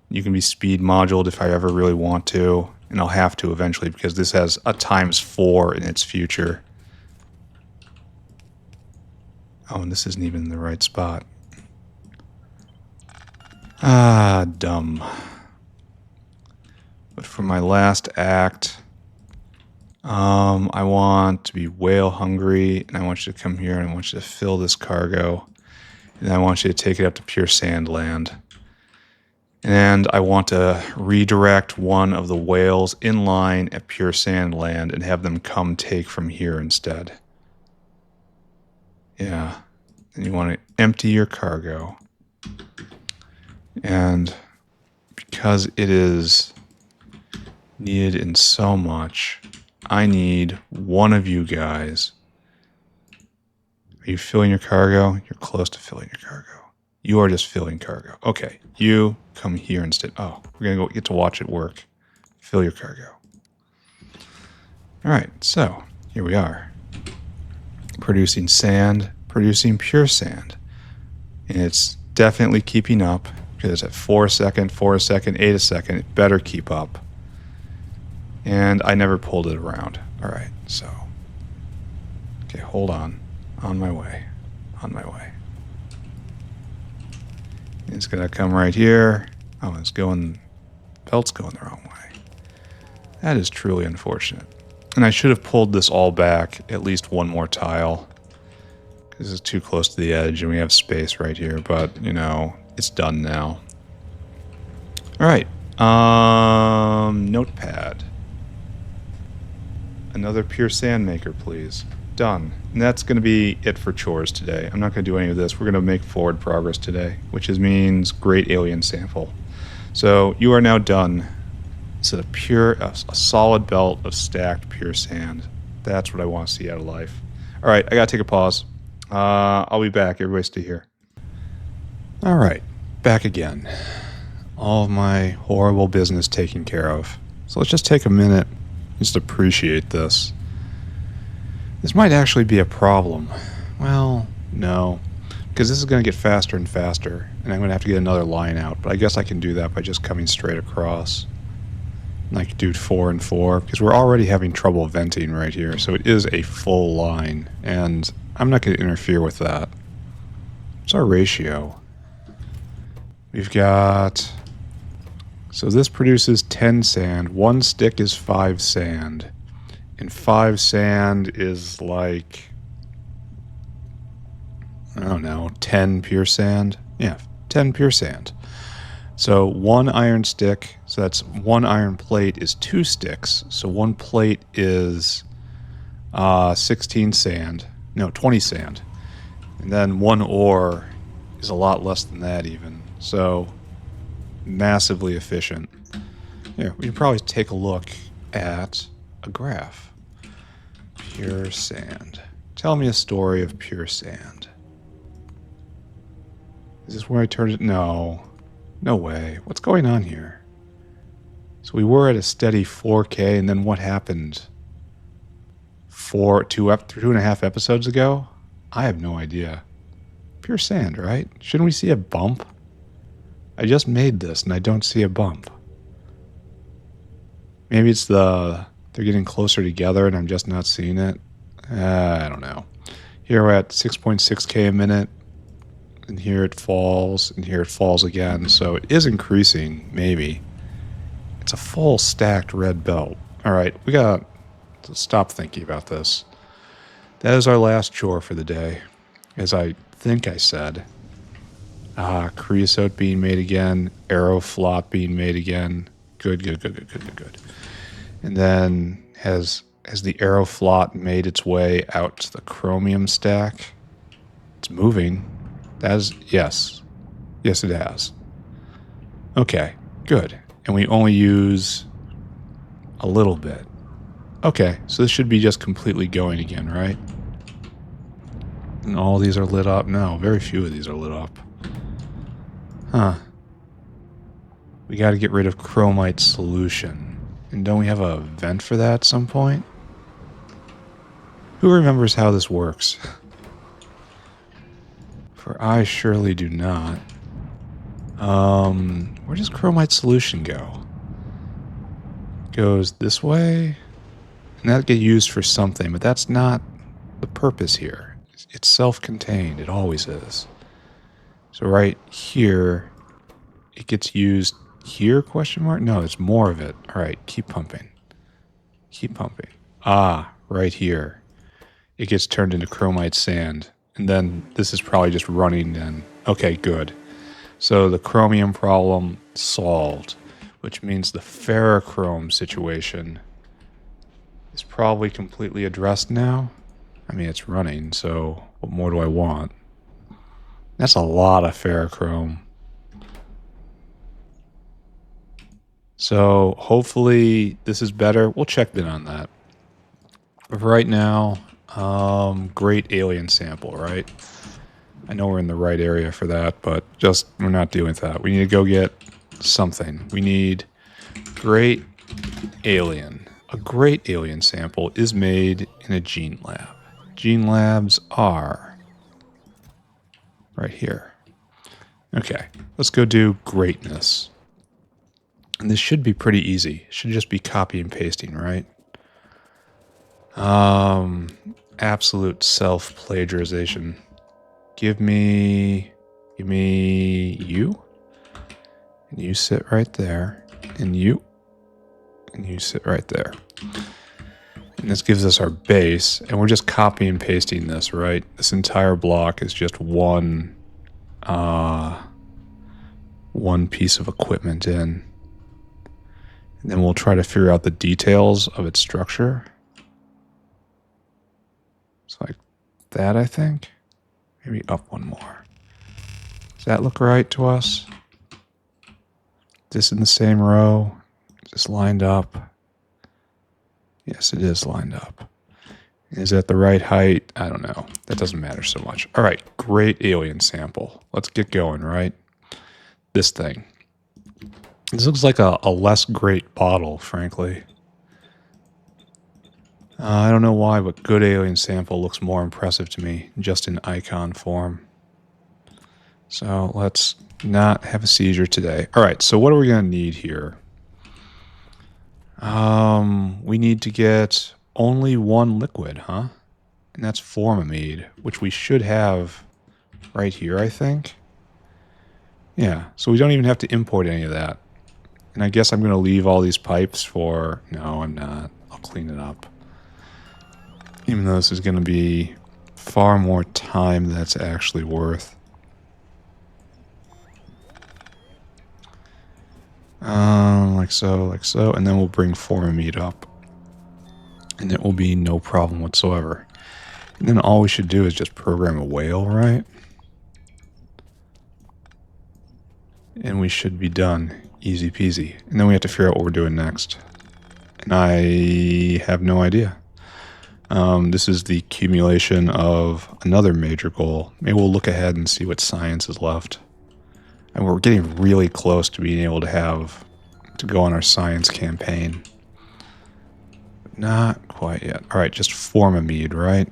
You can be speed moduled if I ever really want to. And I'll have to eventually because this has a ×4 in its future. Oh, and this isn't even in the right spot. Ah, dumb. But for my last act, I want to be whale hungry, and I want you to come here and I want you to fill this cargo, and I want you to take it up to Pure Sand Land. And I want to redirect one of the whales in line at Pure Sand Land and have them come take from here instead. Yeah. And you want to empty your cargo. And because it is needed in so much, I need one of you guys. Are you filling your cargo? You're close to filling your cargo. You are just filling cargo. Okay, you come here instead. Oh, we're going to get to watch it work. Fill your cargo. All right, so here we are. Producing sand, producing pure sand. And it's definitely keeping up because it's at 4 a second, 4 a second, 8 a second. It better keep up. And I never pulled it around. All right, so. Okay, hold on. On my way. On my way. It's going to come right here. Oh, it's going... Belt's going the wrong way. That is truly unfortunate. And I should have pulled this all back at least one more tile. Because it's too close to the edge and we have space right here. But, you know, it's done now. Alright. Notepad. Another pure sand maker, please. Done. And that's going to be it for chores today. I'm not going to do any of this. We're going to make forward progress today, which means great alien sample. So you are now done. It's a solid belt of stacked pure sand. That's what I want to see out of life. All right, I got to take a pause. I'll be back. Everybody stay here. All right, back again. All of my horrible business taken care of. So let's just take a minute, just appreciate this. This might actually be a problem. Well, no, because this is going to get faster and faster, and I'm going to have to get another line out, but I guess I can do that by just coming straight across. And I could do 4 and 4, because we're already having trouble venting right here, so it is a full line, and I'm not going to interfere with that. What's our ratio? We've got... So this produces 10 sand. 1 stick is 5 sand. And 5 sand is like, I don't know, 10 pure sand? Yeah, 10 pure sand. So 1 iron stick, so that's 1 iron plate is 2 sticks. So 1 plate is 16 sand. No, 20 sand. And then 1 ore is a lot less than that even. So massively efficient. Here, we can probably take a look at a graph. Pure sand. Tell me a story of pure sand. Is this where I turned it? No. No way. What's going on here? So we were at a steady 4K, and then what happened? 2.5 episodes ago? I have no idea. Pure sand, right? Shouldn't we see a bump? I just made this, and I don't see a bump. Maybe it's they're getting closer together and I'm just not seeing it. I don't know. Here we're at 6.6K a minute, and here it falls, and here it falls again. So it is increasing, maybe. It's a full stacked red belt. All right, we got to stop thinking about this. That is our last chore for the day, as I think I said. Creosote being made again, arrow flop being made again. Good, good, good, good, good, good, good. And then has the arrow flop made its way out to the chromium stack? It's moving. That is, yes. Yes, it has. Okay, good. And we only use a little bit. Okay, so this should be just completely going again, right? And all these are lit up? No, very few of these are lit up. Huh. We got to get rid of chromite solution. And don't we have a vent for that at some point? Who remembers how this works? For I surely do not. Where does chromite solution go? Goes this way? And that get used for something, but that's not the purpose here. It's self-contained. It always is. So right here, it gets used here, question mark? No, it's more of it. All right, keep pumping. Keep pumping. Right here. It gets turned into chromite sand. And then this is probably just running then. Okay, good. So the chromium problem solved, which means the ferrochrome situation is probably completely addressed now. I mean, it's running, so what more do I want? That's a lot of ferrochrome. So hopefully this is better. We'll check in on that. But for right now, great alien sample, right? I know we're in the right area for that, but just we're not doing that. We need to go get something. We need great alien. A great alien sample is made in a gene lab. Gene labs are right here. Okay, let's go do greatness. And this should be pretty easy. It should just be copy and pasting, right? Absolute self-plagiarization. Give me you. And you sit right there. And you sit right there. And this gives us our base. And we're just copy and pasting this, right? This entire block is just one piece of equipment in. And then we'll try to figure out the details of its structure. It's like that, I think. Maybe up one more. Does that look right to us? This in the same row? Just lined up? Yes, it is lined up. Is that the right height? I don't know. That doesn't matter so much. All right, great alien sample. Let's get going, right? This thing. This looks like a less great bottle, frankly. I don't know why, but good alien sample looks more impressive to me, just in icon form. So let's not have a seizure today. All right, so what are we going to need here? We need to get only one liquid, huh? And that's formamide, which we should have right here, I think. Yeah, so we don't even have to import any of that. And I guess I'm going to leave all these pipes for... No, I'm not. I'll clean it up. Even though this is going to be far more time than it's actually worth. Like so. And then we'll bring formamide up. And it will be no problem whatsoever. And then all we should do is just program a whale, right? And we should be done. Easy peasy. And then we have to figure out what we're doing next. And I have no idea. This is the accumulation of another major goal. Maybe we'll look ahead and see what science is left. And we're getting really close to being able to go on our science campaign. But not quite yet. All right, just formamide, right?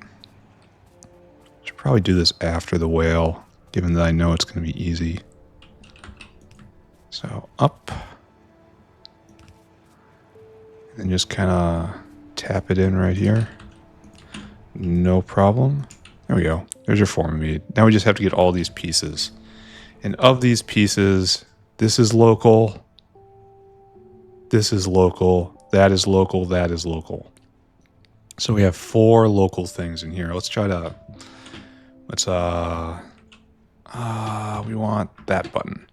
Should probably do this after the whale, given that I know it's going to be easy. So up. And then just kind of tap it in right here. No problem. There we go. There's your formamide. Now we just have to get all these pieces. And of these pieces, this is local, this is local, that is local, that is local. So we have 4 local things in here. Let's try to, we want that button.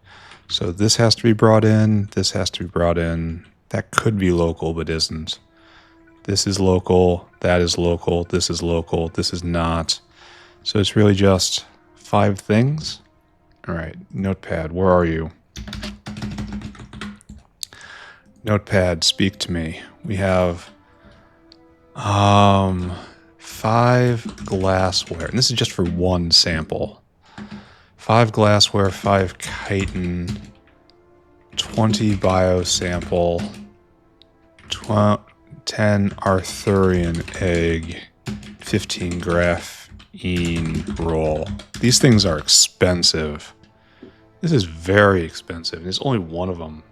So this has to be brought in, this has to be brought in. That could be local, but isn't. This is local, that is local, this is not. So it's really just 5 things. All right, Notepad, where are you? Notepad, speak to me. We have 5 glassware, and this is just for one sample. 5 glassware, 5 chitin, 20 biosample, 10 Arthurian egg, 15 graphene roll. These things are expensive. This is very expensive. There's only one of them.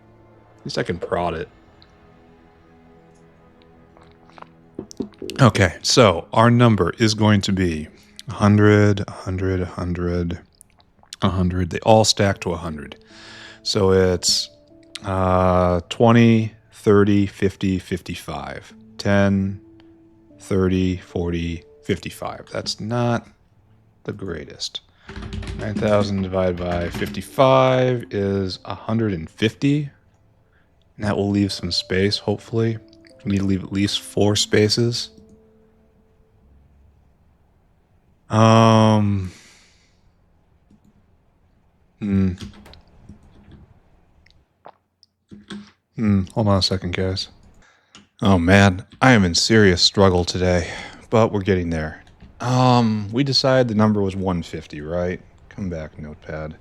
At least I can prod it. Okay, so our number is going to be 100, 100, 100, 100. They all stack to 100. So it's 20, 30, 50, 55. 10, 30, 40, 55. That's not the greatest. 9,000 divided by 55 is 150. And that will leave some space, hopefully. We need to leave at least 4 spaces. Hold on a second, guys. Oh man, I am in serious struggle today, but we're getting there. We decided the number was 150, right? Come back, Notepad.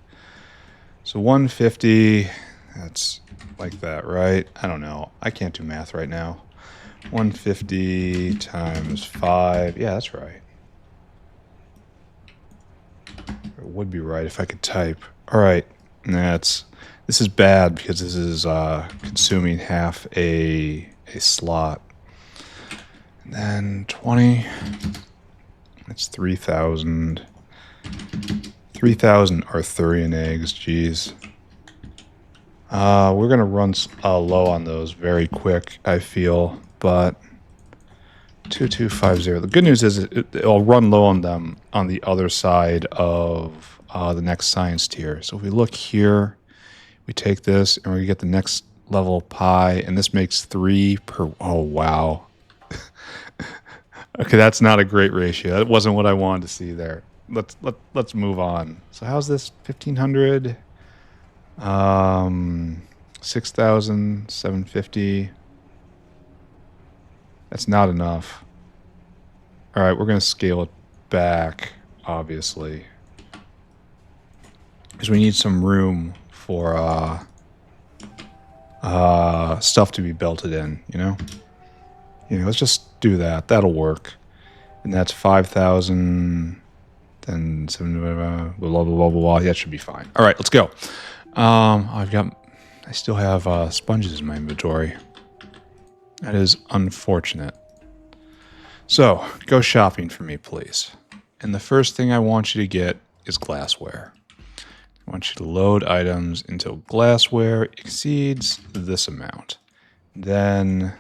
So 150, that's like that, right? I don't know. I can't do math right now. 150 times 5. Yeah, that's right. It would be right if I could type. All right. This is bad because this is consuming half a slot. And then 20. That's 3,000. 3,000 Arthurian eggs. Jeez. We're going to run low on those very quick, I feel, but 2250. The good news is it'll run low on them on the other side of the next science tier. So if we look here, we take this and we get the next level pi, and this makes 3 per. Oh, wow. Okay, that's not a great ratio. That wasn't what I wanted to see there. Let's move on. So how's this? 1,500. 6,750. That's not enough. All right, we're going to scale it back, obviously, because we need some room for stuff to be belted in, you know? Yeah, let's just do that. That'll work. And that's 5,000, then 7, blah, blah, blah, blah, blah. That should be fine. All right, let's go. I still have sponges in my inventory. That is unfortunate. So, go shopping for me, please. And the first thing I want you to get is glassware. I want you to load items until glassware exceeds this amount. Then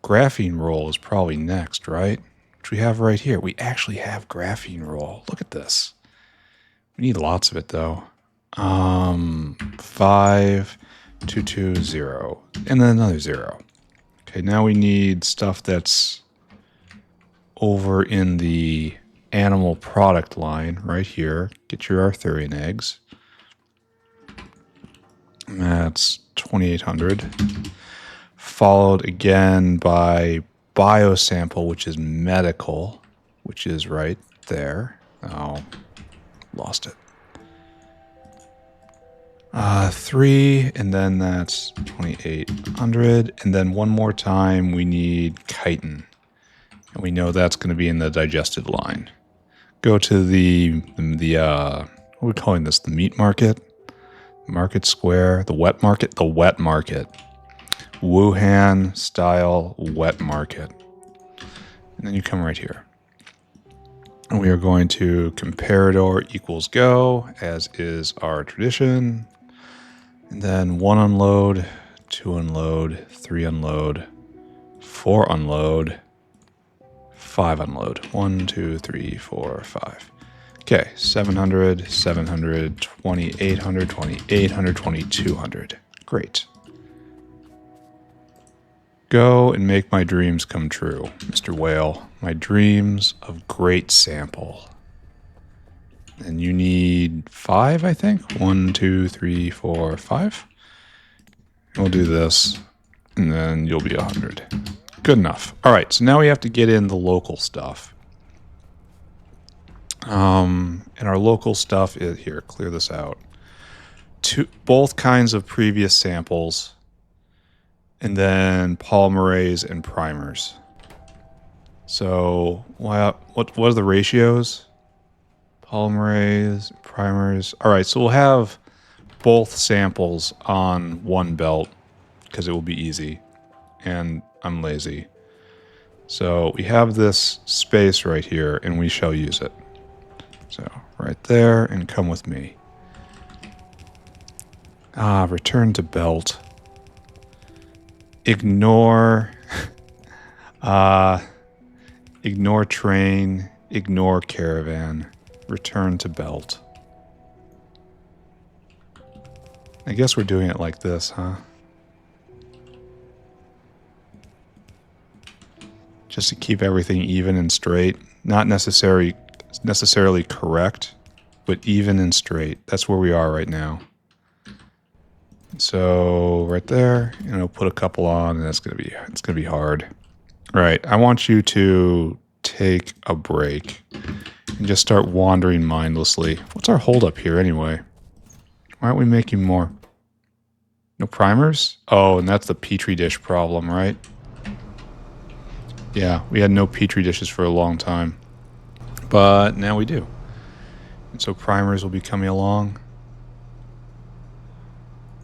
graphene roll is probably next, right? Which we have right here. We actually have graphene roll. Look at this. We need lots of it, though. 5220, and then another 0. Okay, now we need stuff that's over in the animal product line right here. Get your Arthurian eggs. That's 2,800. Followed again by biosample, which is medical, which is right there. Oh, lost it. 3, and then that's 2,800. And then one more time, we need chitin. And we know that's going to be in the digested line. Go to the what are we calling this? The meat market? Market square? The wet market? The wet market. Wuhan style wet market. And then you come right here. And we are going to comparator equals go, as is our tradition. And then 1 unload, 2 unload, 3 unload, 4 unload, 5 unload. 1, 2, 3, 4, 5. Okay, 700, 700, 2800, 2800, 2200. Great. Go and make my dreams come true, Mr. Whale. My dreams of great sample. And you need 5, I think. 1, 2, 3, 4, 5. We'll do this, and then you'll be 100. Good enough. All right, so now we have to get in the local stuff. And our local stuff is here. Clear this out. Both kinds of previous samples, and then polymerase and primers. So what are the ratios? Polymerase, primers. All right, so we'll have both samples on one belt because it will be easy, and I'm lazy. So we have this space right here, and we shall use it. So right there, and come with me. Return to belt. Ignore, ignore train, ignore caravan. Return to belt. I guess we're doing it like this, huh? Just to keep everything even and straight. Not necessarily correct, but even and straight. That's where we are right now. So right there, put a couple on, and it's gonna be hard. All right, I want you to take a break and just start wandering mindlessly. What's our holdup here anyway? Why aren't we making more? No primers? Oh, and that's the petri dish problem, right? Yeah, we had no petri dishes for a long time, but now we do. And so primers will be coming along.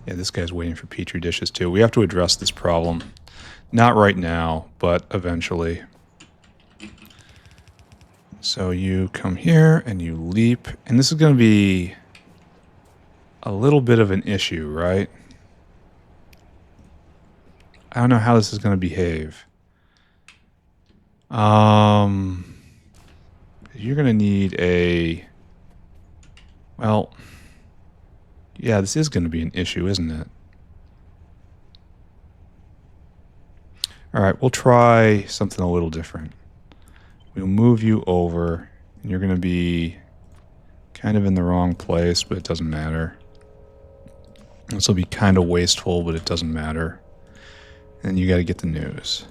Yeah, this guy's waiting for petri dishes too. We have to address this problem. Not right now, but eventually. So you come here and you leap, and this is going to be a little bit of an issue, right? I don't know how this is going to behave. You're going to need well, yeah, this is going to be an issue, isn't it? All right, we'll try something a little different. We'll move you over, and you're going to be kind of in the wrong place, but it doesn't matter. This will be kind of wasteful, but it doesn't matter. And you got to get the news.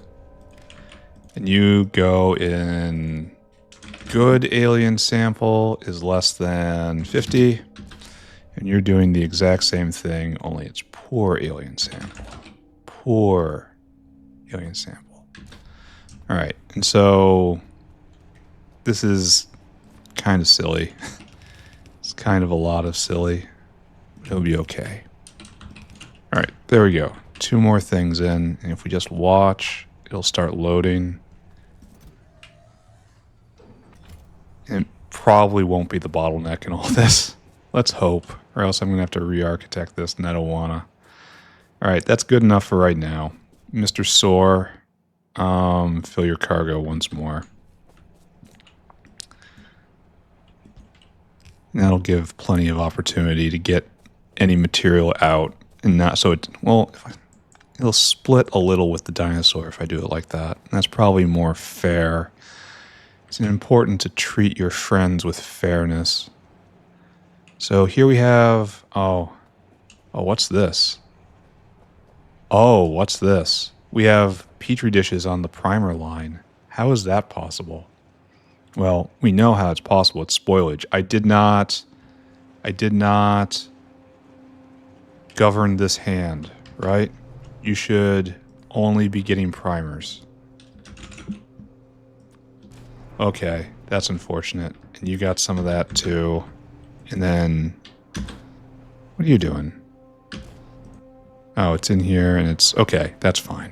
And you go in good alien sample is less than 50. And you're doing the exact same thing, only it's poor alien sample. Poor alien sample. All right, and so this is kind of silly. It's kind of a lot of silly. It'll be okay. All right, there we go. 2 more things in, and if we just watch, it'll start loading. And it probably won't be the bottleneck in all this. Let's hope, or else I'm going to have to re-architect this, and I don't want to. All right, that's good enough for right now. Mr. Soar, fill your cargo once more. And that'll give plenty of opportunity to get any material out, and not so it, well, it'll split a little with the dinosaur if I do it like that. And that's probably more fair. It's important to treat your friends with fairness. So here we have, what's this? Oh, what's this? We have petri dishes on the primer line. How is that possible? Well, we know how it's possible. It's spoilage. I did not govern this hand, right? You should only be getting primers. Okay, that's unfortunate. And you got some of that too. And then, what are you doing? Oh, it's in here and it's, okay, that's fine.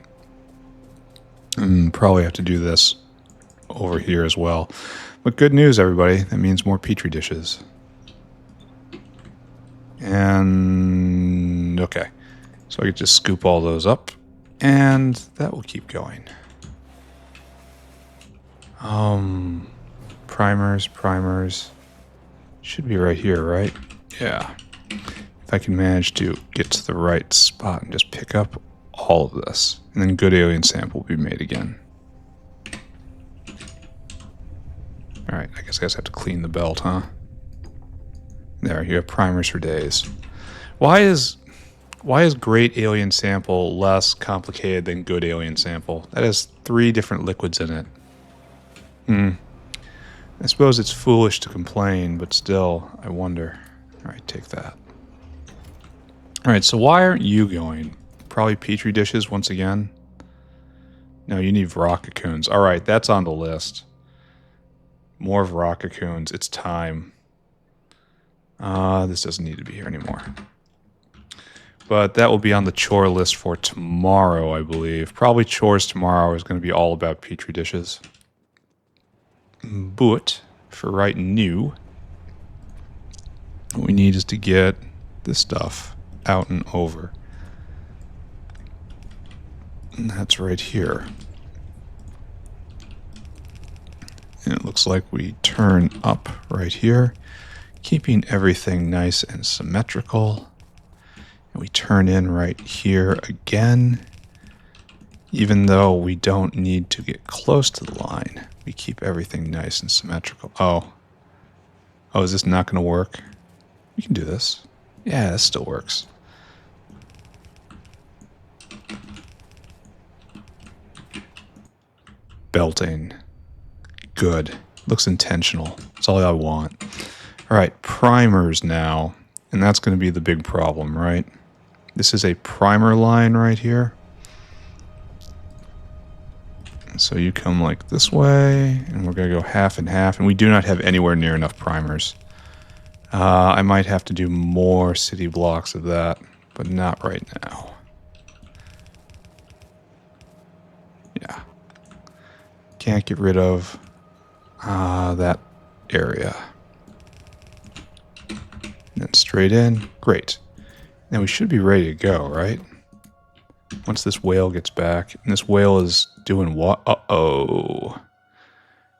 Probably have to do this over here as well. But good news, everybody. That means more Petri dishes. And okay. So I could just scoop all those up. And that will keep going. Primers. Should be right here, right? Yeah. If I can manage to get to the right spot and just pick up all of this. And then good alien sample will be made again. Alright, I guess have to clean the belt, huh? There, you have primers for days. Why is great alien sample less complicated than good alien sample? That has 3 different liquids in it. I suppose it's foolish to complain, but still, I wonder. Alright, take that. Alright, so why aren't you going? Probably Petri dishes once again? No, you need rock cocoons. Alright, that's on the list. More of rock cocoons. It's time. This doesn't need to be here anymore. But that will be on the chore list for tomorrow, I believe. Probably chores tomorrow is going to be all about Petri dishes. But for right now, what we need is to get this stuff out and over. And that's right here. And it looks like we turn up right here, keeping everything nice and symmetrical. And we turn in right here again. Even though we don't need to get close to the line, we keep everything nice and symmetrical. Oh, is this not going to work? We can do this. Yeah, this still works. Belting. Good. Looks intentional. That's all I want. All right, primers now. And that's going to be the big problem, right? This is a primer line right here. So you come like this way, and we're going to go half and half. And we do not have anywhere near enough primers. I might have to do more city blocks of that, but not right now. Yeah. Can't get rid of that area. And then straight in. Great. Now we should be ready to go, right? Once this whale gets back. And this whale is doing what? Uh-oh.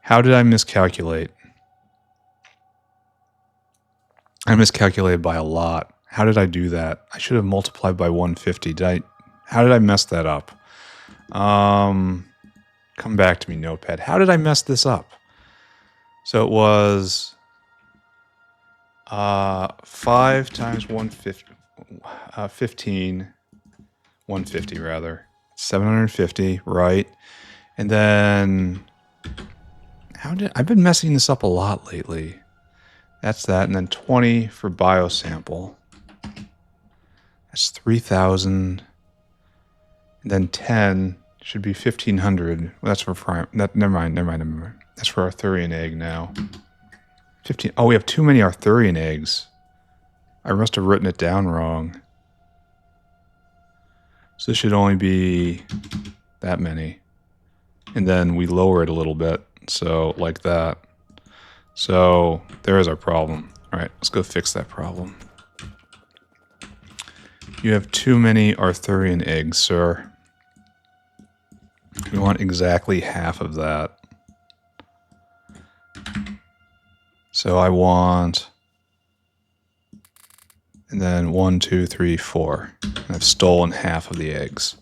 How did I miscalculate? I miscalculated by a lot. How did I do that? I should have multiplied by 150. How did I mess that up? Come back to me, Notepad. How did I mess this up? So it was 5 times 150, 15, 150 rather, 750, right? And then I've been messing this up a lot lately. That's that, and then 20 for biosample. That's 3,000. And then 10 should be 1,500. Well, that's for prime. Never mind. That's for Arthurian egg now. 15. Oh, we have too many Arthurian eggs. I must have written it down wrong. So this should only be that many. And then we lower it a little bit. So like that. So there is our problem. All right, let's go fix that problem. You have too many Arthurian eggs, sir. We want exactly half of that. So I want, and then 1, 2, 3, 4. And I've stolen half of the eggs.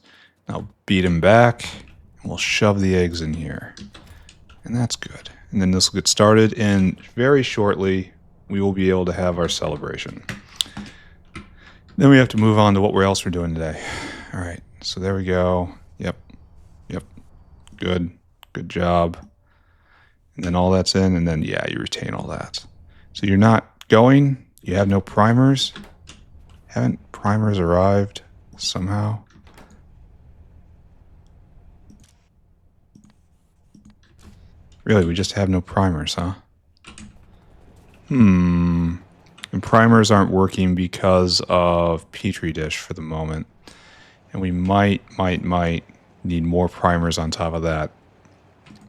I'll beat him back, and we'll shove the eggs in here. And that's good. And then this will get started, and very shortly, we will be able to have our celebration. Then we have to move on to what else we're doing today. All right, so there we go. Yep. Good job. And then all that's in, and then, yeah, you retain all that. So you're not going? You have no primers? Haven't primers arrived somehow? Really, we just have no primers, huh? And primers aren't working because of Petri dish for the moment. And we might need more primers on top of that.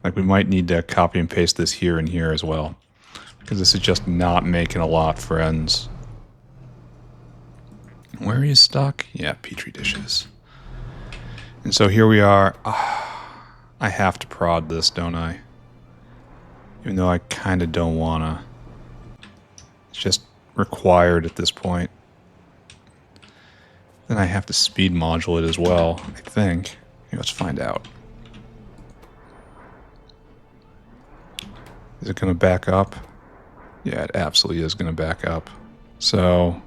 Like we might need to copy and paste this here and here as well. Because this is just not making a lot, friends. Where are you stuck? Yeah, Petri dishes. And so here we are. I have to prod this, don't I? Even though I kind of don't want to. It's just required at this point. Then I have to speed module it as well, I think. Okay, let's find out. Is it going to back up? Yeah, it absolutely is going to back up. So,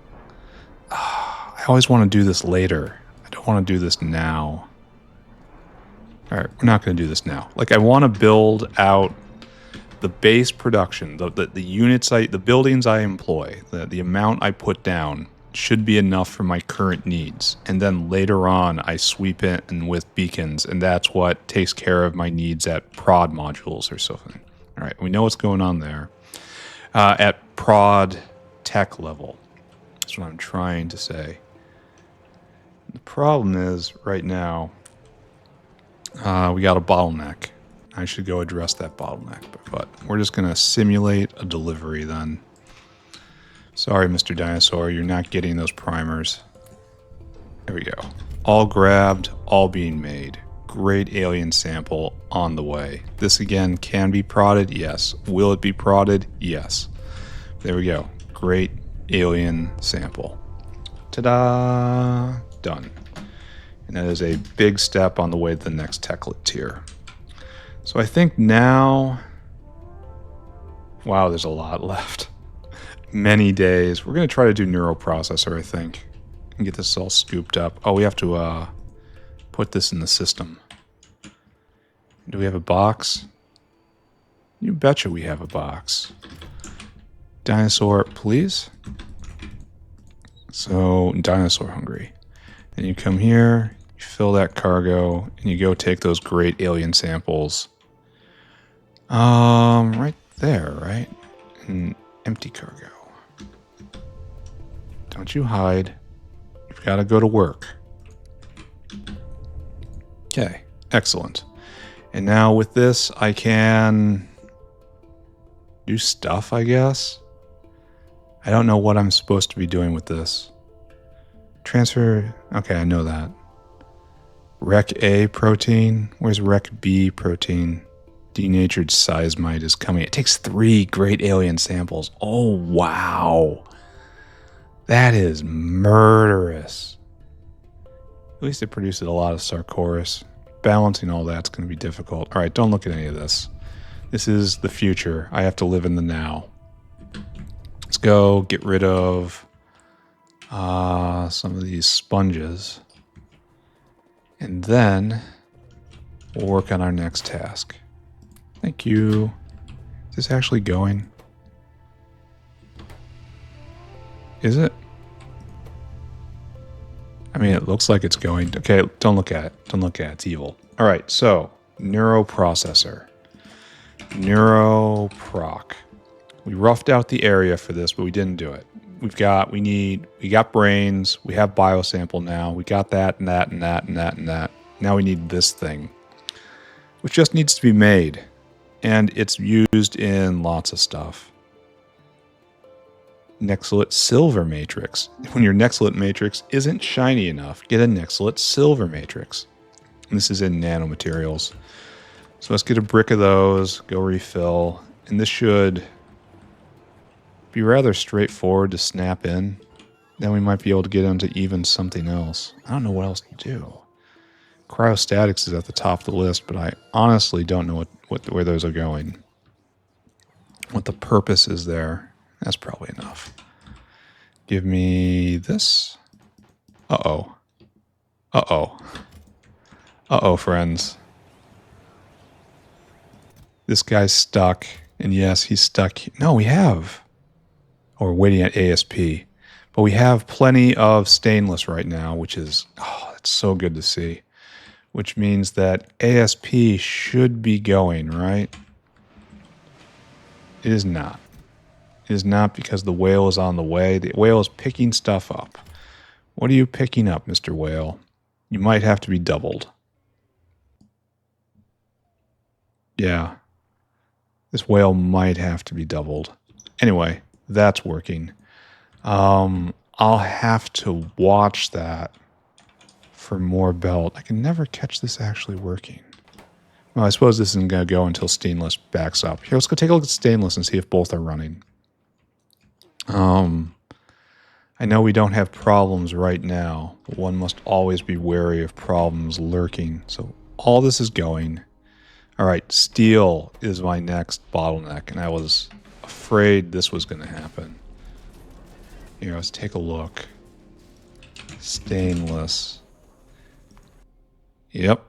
I always want to do this later. I don't want to do this now. Alright, we're not going to do this now. Like, I want to build out the base production, the units the buildings I employ, the amount I put down should be enough for my current needs. And then later on, I sweep it in with beacons, and that's what takes care of my needs at prod modules or something. All right, we know what's going on there. At prod tech level. That's what I'm trying to say. The problem is, right now, we got a bottleneck. I should go address that bottleneck, but we're just going to simulate a delivery then. Sorry, Mr. Dinosaur, you're not getting those primers. There we go. All grabbed, all being made. Great alien sample on the way. This again can be prodded, yes. Will it be prodded? Yes. There we go. Great alien sample. Ta-da! Done. And that is a big step on the way to the next Nexelit tier. So I think now... Wow, there's a lot left. Many days. We're going to try to do Neuroprocessor, I think. And get this all scooped up. Oh, we have to put this in the system. Do we have a box? You betcha we have a box. Dinosaur, please. So, dinosaur hungry. And you come here, you fill that cargo, and you go take those great alien samples. Right there, right? An empty cargo. Don't you hide. You've got to go to work. Okay, excellent. And now with this, I can do stuff, I guess. I don't know what I'm supposed to be doing with this. Transfer, okay, I know that. Rec A protein, where's Rec B protein? Denatured seismite is coming. It takes 3 great alien samples. Oh, wow. That is murderous. At least it produces a lot of Chores. Balancing all that's going to be difficult. All right, don't look at any of this. This is the future. I have to live in the now. Let's go get rid of some of these sponges. And then we'll work on our next task. Thank you. Is this actually going? Is it? I mean, it looks like it's going. Okay, don't look at it. Don't look at it. It's evil. All right, so Neuroprocessor. Neuroproc. We roughed out the area for this, but we didn't do it. We got brains. We have biosample now. We got that and that and that and that and that. Now we need this thing, which just needs to be made. And it's used in lots of stuff. Nexelit Silver Matrix. When your Nexelit Matrix isn't shiny enough, get a Nexelit Silver Matrix. And this is in nanomaterials. So let's get a brick of those, go refill. And this should be rather straightforward to snap in. Then we might be able to get into even something else. I don't know what else to do. Cryostatics is at the top of the list, but I honestly don't know where those are going. What the purpose is there. That's probably enough. Give me this. Uh-oh. Uh-oh. Uh-oh, friends. This guy's stuck. And yes, he's stuck. No, we have. Oh, we're waiting at ASP. But we have plenty of stainless right now, which is, oh, that's so good to see. Which means that ASP should be going, right? It is not. It is not because the whale is on the way. The whale is picking stuff up. What are you picking up, Mr. Whale? You might have to be doubled. Yeah. This whale might have to be doubled. Anyway, that's working. I'll have to watch that for more belt. I can never catch this actually working. Well, I suppose this isn't going to go until stainless backs up. Here, let's go take a look at stainless and see if both are running. I know we don't have problems right now, but one must always be wary of problems lurking. So all this is going. All right, steel is my next bottleneck, and I was afraid this was going to happen. Here, let's take a look. Stainless. Yep.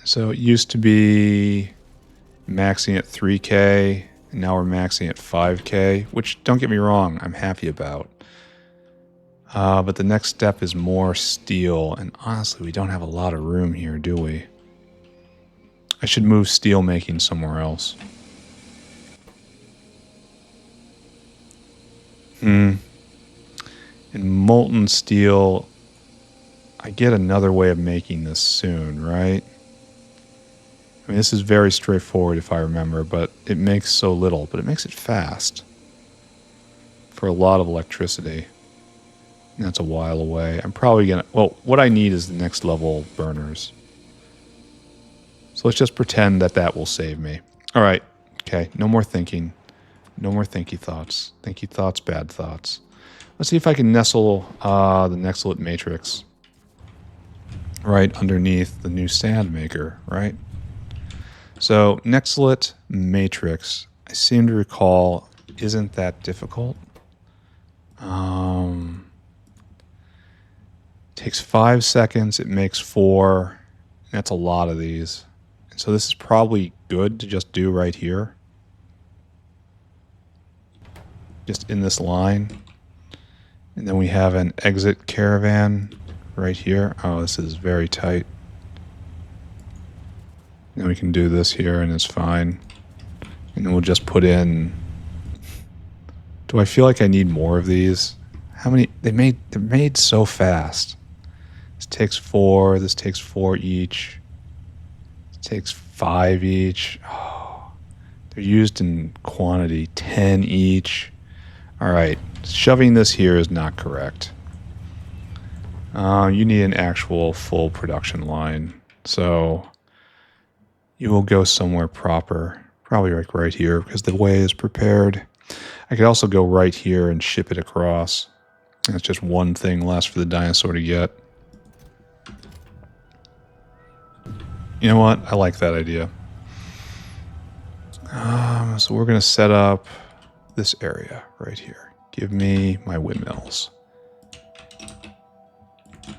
So it used to be maxing at 3K, and now we're maxing at 5K, which, don't get me wrong, I'm happy about. But the next step is more steel, and honestly, we don't have a lot of room here, do we? I should move steel making somewhere else. In molten steel, I get another way of making this soon, right? I mean, this is very straightforward if I remember, but it makes so little, but it makes it fast for a lot of electricity. And that's a while away. I'm probably gonna, well, what I need is the next level burners. So let's just pretend that that will save me. All right. Okay. No more thinking. No more thinky thoughts. Thinky thoughts, bad thoughts. Let's see if I can nestle the Nexelit Matrix right underneath the new sand maker, right? So Nexelit Matrix, I seem to recall, isn't that difficult. Takes 5 seconds. It makes 4. That's a lot of these. And so this is probably good to just do right here. Just in this line. And then we have an exit caravan right here. Oh, this is very tight. And we can do this here and it's fine. And then we'll just put in... Do I feel like I need more of these? How many? They're made so fast. This takes 4. This takes 4 each. This takes 5 each. Oh, they're used in quantity. 10 each. All right. Shoving this here is not correct. You need an actual full production line. So you will go somewhere proper. Probably like right here because the way is prepared. I could also go right here and ship it across. That's just one thing less for the dinosaur to get. You know what? I like that idea. So we're going to set up this area right here. Give me my windmills.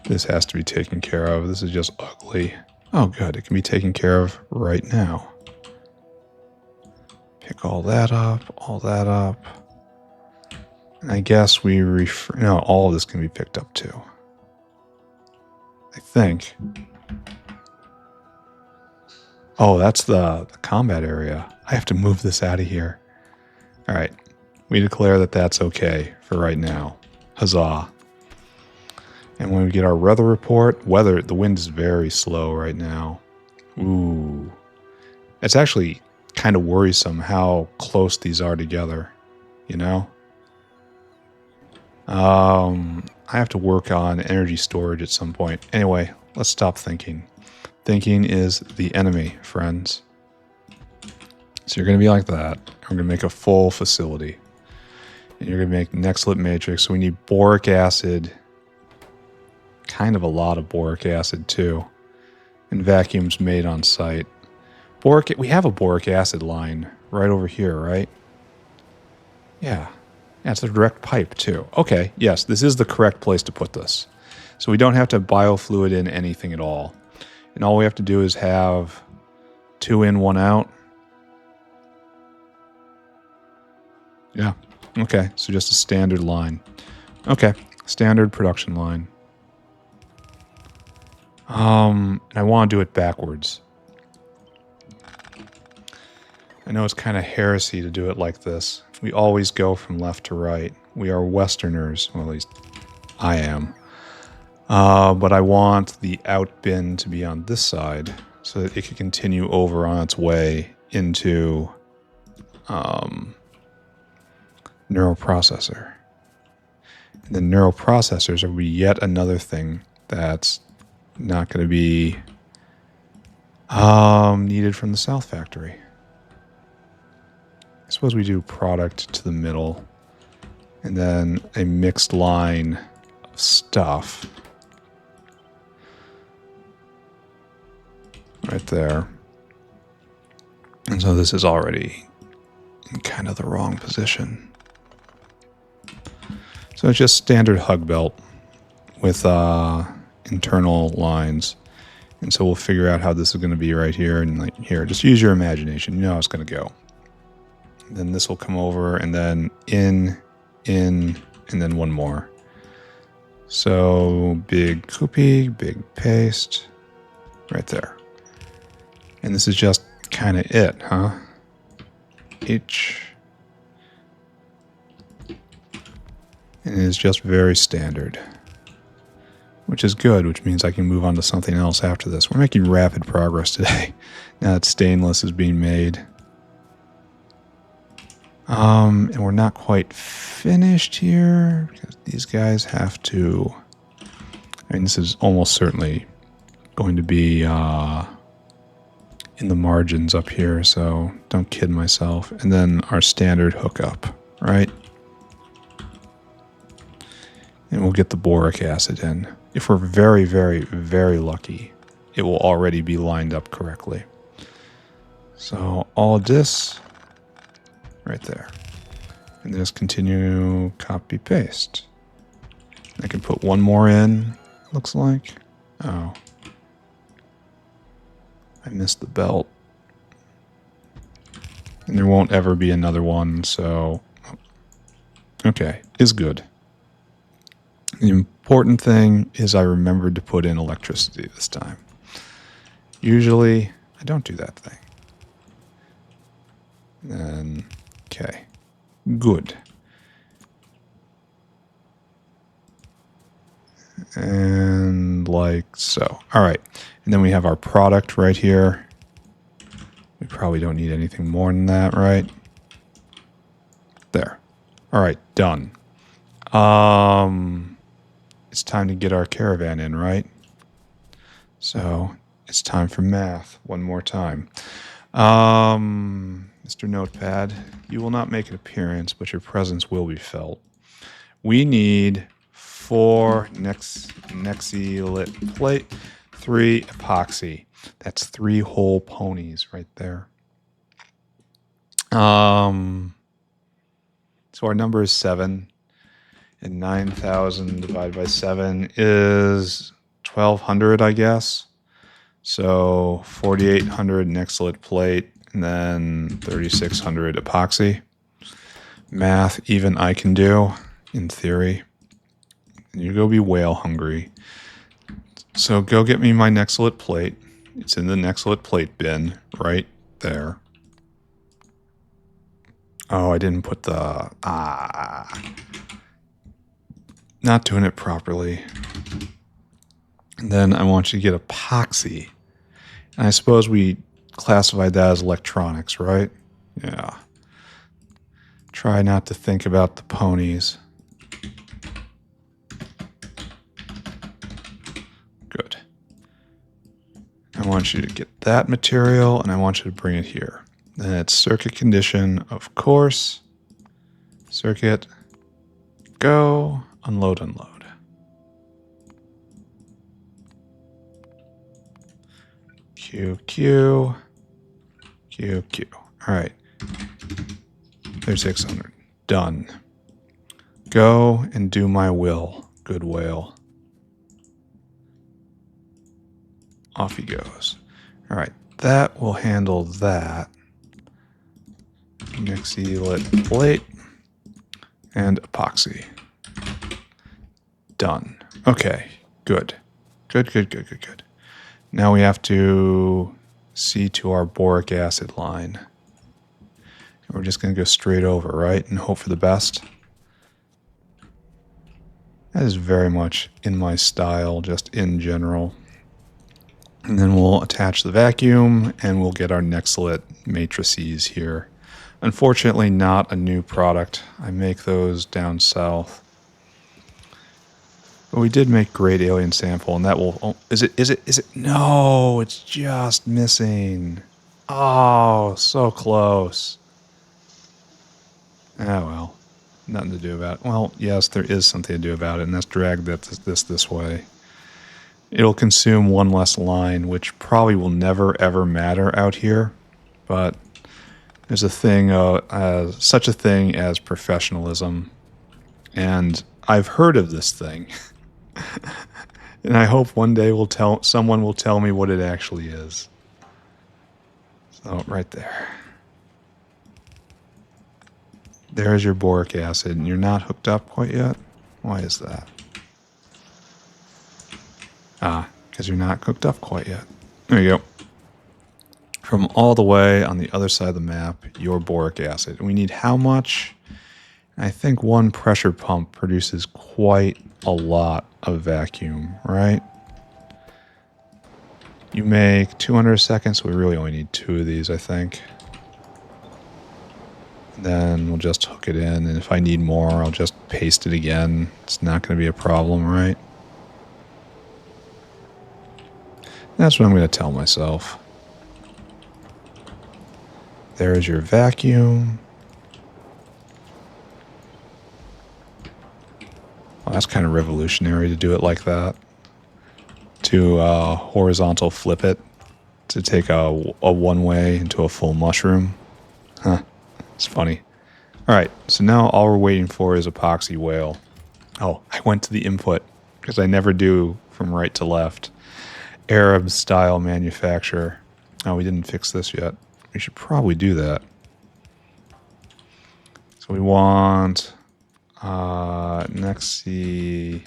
This has to be taken care of. This is just ugly. Oh, good. It can be taken care of right now. Pick all that up, all that up. And I guess we no, all of this can be picked up too. I think. Oh, that's the combat area. I have to move this out of here. All right. We declare that that's okay for right now. Huzzah. And when we get our weather report, the wind is very slow right now. Ooh. It's actually kind of worrisome how close these are together, you know? I have to work on energy storage at some point. Anyway, let's stop thinking. Thinking is the enemy, friends. So you're going to be like that. We're going to make a full facility. And you're going to make Nexelit Matrix. So we need boric acid. Kind of a lot of boric acid, too. And vacuums made on site. We have a boric acid line right over here, right? Yeah. Yeah, it's a direct pipe, too. Okay, yes, this is the correct place to put this. So we don't have to biofluid in anything at all. And all we have to do is have 2 in, 1 out. Yeah, okay, so just a standard line. Okay, standard production line. And I want to do it backwards. I know it's kind of heresy to do it like this. We always go from left to right. We are Westerners. Well, at least I am. But I want the out bin to be on this side. so that it can continue over on its way into Neuroprocessor. And the neuroprocessors will be yet another thing that's not going to be needed from the South Factory. I suppose we do product to the middle, and then a mixed line of stuff right there. And so this is already in kind of the wrong position. So it's just standard hug belt with internal lines. And so we'll figure out how this is going to be right here and like here. Just use your imagination. You know how it's going to go. Then this will come over and then in, and then one more. So big copy, big paste, right there. And this is just kind of it, huh? And it is just very standard, which is good, which means I can move on to something else after this. We're making rapid progress today. Now that stainless is being made. And we're not quite finished here because these guys have to, I mean, this is almost certainly going to be in the margins up here, so don't kid myself. And then our standard hookup, right? And we'll get the boric acid in. If we're very, very, very lucky, it will already be lined up correctly. So all of this right there. And just continue copy paste. I can put one more in, looks like. Oh. I missed the belt. And there won't ever be another one, so okay, is good. The important thing is I remembered to put in electricity this time. Usually, I don't do that thing. And, okay. Good. And like so. All right. And then we have our product right here. We probably don't need anything more than that, right? There. All right, done. It's time to get our caravan in, right? So it's time for math one more time. Mr. Notepad, you will not make an appearance, but your presence will be felt. We need 4 Nexelit plate, 3 epoxy. That's 3 whole ponies right there. So our number is 7. And 9,000 divided by 7 is 1,200, I guess. So 4,800 Nexelit plate, and then 3,600 epoxy. Math even I can do, in theory. And you go be whale hungry. So go get me my Nexelit plate. It's in the Nexelit plate bin right there. Oh, I didn't put the... Not doing it properly. And then I want you to get epoxy. And I suppose we classified that as electronics, right? Yeah. Try not to think about the ponies. Good. I want you to get that material, and I want you to bring it here. Then it's circuit condition, of course. Circuit. Go. Unload, unload. Q, Q. Q, Q. All right. 3,600. Done. Go and do my will, good whale. Off he goes. All right. That will handle that. Nexelit plate and epoxy. Done. Okay, good. Good. Now we have to see to our boric acid line. And we're just going to go straight over, right? And hope for the best. That is very much in my style, just in general. And then we'll attach the vacuum and we'll get our Nexelit matrices here. Unfortunately, not a new product. I make those down south. But we did make great alien sample, and that will... Oh, is it? No, it's just missing. Oh, so close. Oh, well. Nothing to do about it. Well, yes, there is something to do about it, and that's drag this way. It'll consume one less line, which probably will never, ever matter out here. But there's a thing, such a thing as professionalism. And I've heard of this thing. And I hope one day someone will tell me what it actually is. So, right there. There's your boric acid, and you're not hooked up quite yet? Why is that? Ah, because you're not cooked up quite yet. There you go. From all the way on the other side of the map, your boric acid. And we need how much? I think one pressure pump produces quite a lot of vacuum, right? You make 200 a second, so we really only need 2 of these, I think. Then we'll just hook it in, and if I need more, I'll just paste it again. It's not going to be a problem, right? That's what I'm going to tell myself. There's your vacuum. Well, that's kind of revolutionary to do it like that. To horizontal flip it. To take a one-way into a full mushroom. Huh. It's funny. Alright, so now all we're waiting for is epoxy whale. Oh, I went to the input, because I never do from right to left. Arab-style manufacturer. Oh, we didn't fix this yet. We should probably do that. So we want Nexelit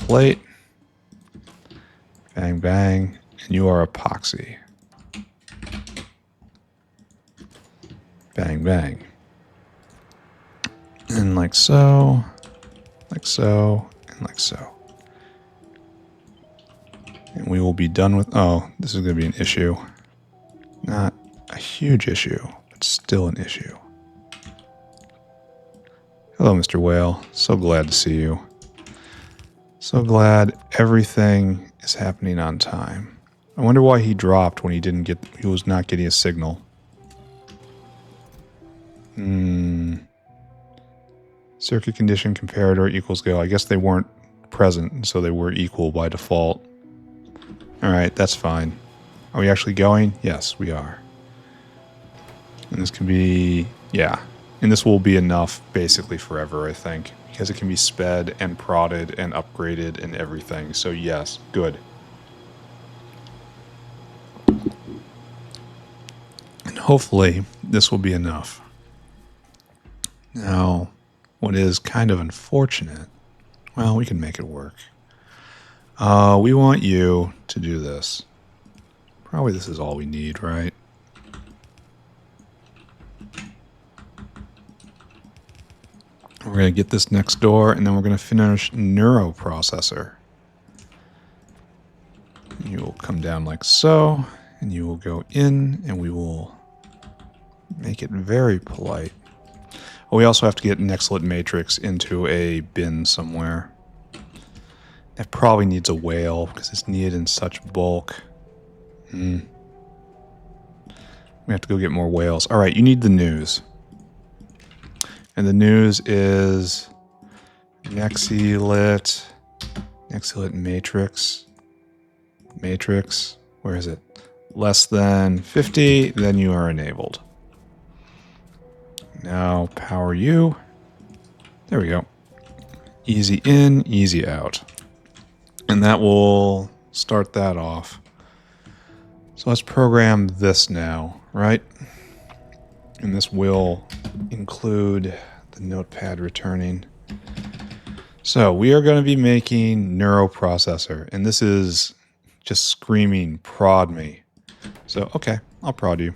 plate. Bang, bang. And you are epoxy. Bang, bang. And like so, and like so. And we will be done with... Oh, this is going to be an issue. Not a huge issue, but still an issue. Hello, Mr. Whale. So glad to see you. So glad everything is happening on time. I wonder why he dropped when he was not getting a signal. Circuit condition comparator equals go. I guess they weren't present, so they were equal by default. Alright, that's fine. Are we actually going? Yes, we are. And this can be... Yeah. And this will be enough, basically, forever, I think. Because it can be sped and prodded and upgraded and everything. So yes, good. And hopefully, this will be enough. Now, what is kind of unfortunate... Well, we can make it work. We want you to do this. Probably this is all we need, right? We're going to get this next door, and then we're going to finish Neuroprocessor. You will come down like so, and you will go in, and we will make it very polite. Oh, we also have to get Nexelit Matrix into a bin somewhere. It probably needs a whale because it's needed in such bulk. We have to go get more whales. All right, you need the news. And the news is Nexelit Matrix. Matrix, where is it? Less than 50, then you are enabled. Now power you. There we go. Easy in, easy out. And that will start that off. So let's program this now, right? And this will include the notepad returning. So we are going to be making Neuroprocessor. And this is just screaming, prod me. So, okay, I'll prod you.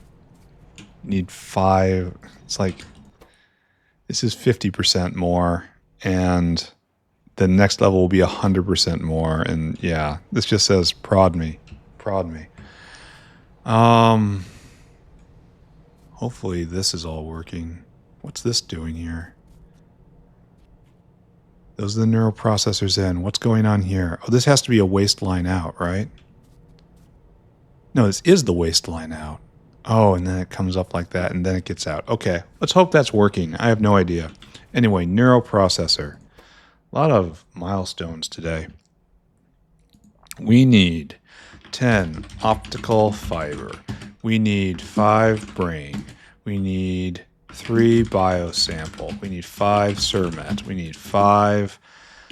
Need 5. It's like, this is 50% more. And the next level will be 100% more. And yeah, this just says prod me. Prod me. Hopefully this is all working. What's this doing here? Those are the neuroprocessors in. What's going on here? Oh, this has to be a waistline out, right? No, this is the waistline out. Oh, and then it comes up like that, and then it gets out. Okay, let's hope that's working. I have no idea. Anyway, neuroprocessor. A lot of milestones today. We need 10 optical fiber. We need 5 brain. We need 3 biosample. We need 5 Cermet. We need 5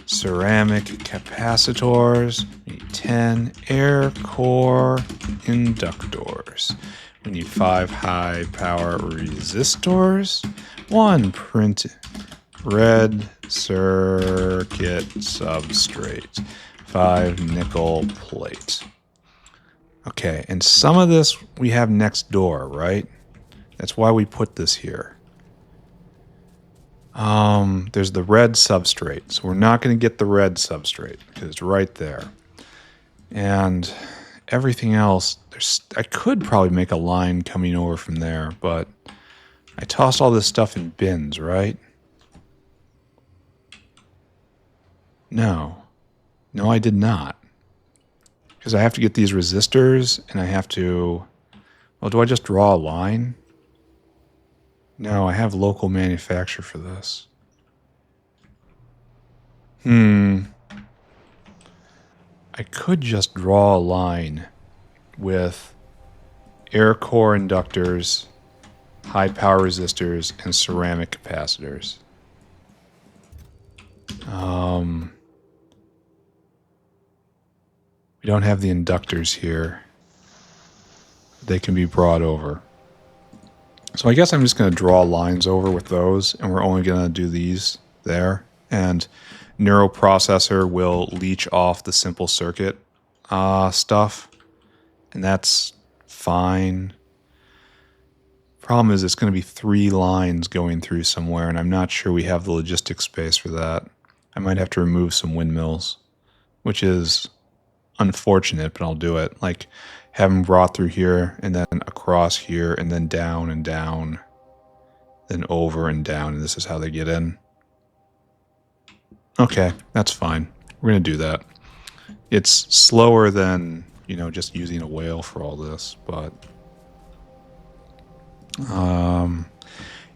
ceramic capacitors. We need 10 air core inductors. We need 5 high power resistors. 1 print red circuit substrate. 5 nickel plate. Okay, and some of this we have next door, right? That's why we put this here. There's the red substrate, so we're not going to get the red substrate because it's right there. And everything else, I could probably make a line coming over from there, but I tossed all this stuff in bins, right? No, I did not. Because I have to get these resistors, and I have to... Well, do I just draw a line? No, I have local manufacture for this. I could just draw a line with air core inductors, high power resistors, and ceramic capacitors. We don't have the inductors here. They can be brought over. So I guess I'm just going to draw lines over with those, and we're only going to do these there. And Neuroprocessor will leech off the simple circuit stuff, and that's fine. Problem is, it's going to be 3 lines going through somewhere, and I'm not sure we have the logistic space for that. I might have to remove some windmills, which is unfortunate, but I'll do it. Like, have them brought through here, and then across here, and then down and down, then over and down, and this is how they get in. Okay, that's fine. We're going to do that. It's slower than, just using a whale for all this, but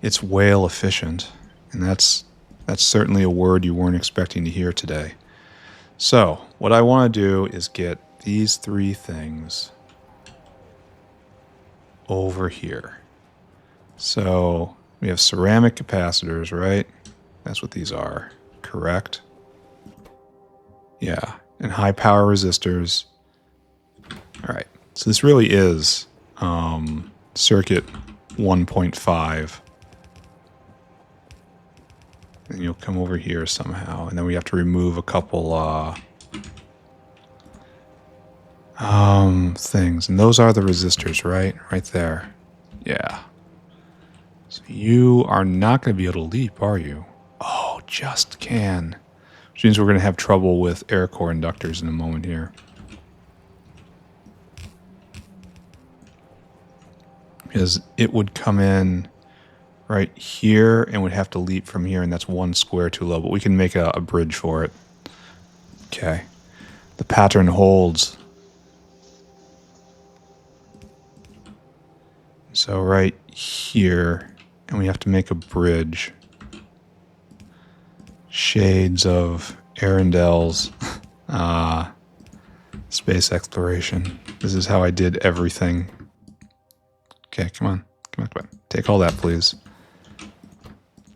it's whale efficient, and that's certainly a word you weren't expecting to hear today. So, what I want to do is get these 3 things over here. So, we have ceramic capacitors, right? That's what these are, correct? Yeah, and high power resistors. All right, so this really is circuit 1.5. And you'll come over here somehow, and then we have to remove a couple things, and those are the resistors, right? Right there. Yeah. So you are not going to be able to leap, are you? Oh, just can. Which means we're going to have trouble with air core inductors in a moment here. Because it would come in right here and would have to leap from here, and that's 1 square too low, but we can make a bridge for it. Okay. The pattern holds. So right here, and we have to make a bridge. Shades of Arundel's space exploration. This is how I did everything. Okay, come on. Take all that, please.